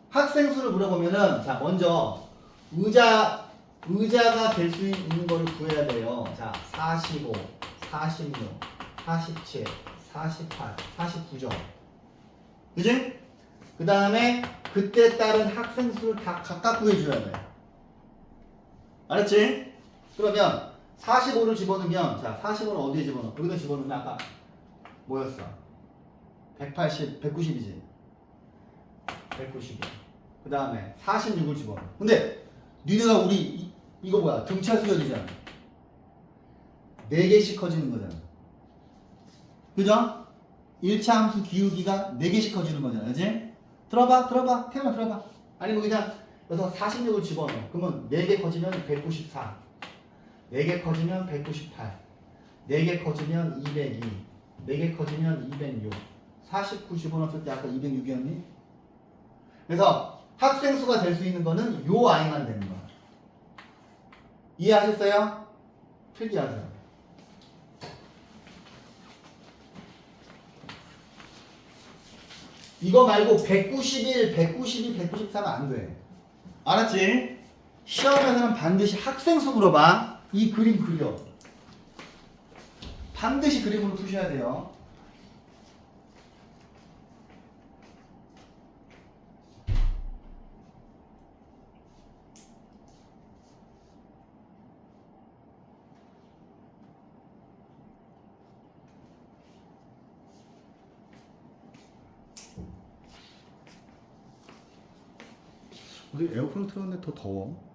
학생 수를 물어보면은 자 먼저 의자가 될 수 있는 걸 구해야 돼요. 자 45, 46, 47, 48, 49죠. 그지? 그 다음에 그때 따른 학생 수를 다 각각 구해줘야 돼. 알았지? 그러면 45를 집어넣으면 자 45는 어디에 집어넣어? 여기다 집어넣으면 아까 뭐였어? 180, 190이지? 190이야. 그 다음에 46을 집어넣어. 근데 니네가 이거 뭐야? 등차 수열이잖아. 4개씩 커지는 거잖아. 그죠? 1차 함수 기울기가 4개씩 커지는 거잖아. 그지? 들어봐. 태연아 들어봐. 아니면 그냥 여기서 46을 집어넣어. 그러면 4개 커지면 194. 4개 커지면 198. 4개 커지면 202. 4개 커지면 206. 49 집어넣었을 때 아까 206이었니? 그래서 학생 수가 될 수 있는 거는 요 아이만 되는 거야. 이해하셨어요? 필기하세요. 이거 말고 191, 192, 193은 안 돼. 알았지? 시험에서는 반드시 학생 수 물어봐. 이 그림 그려. 반드시 그림으로 푸셔야 돼요. 우리 에어컨 틀었는데 더 더워.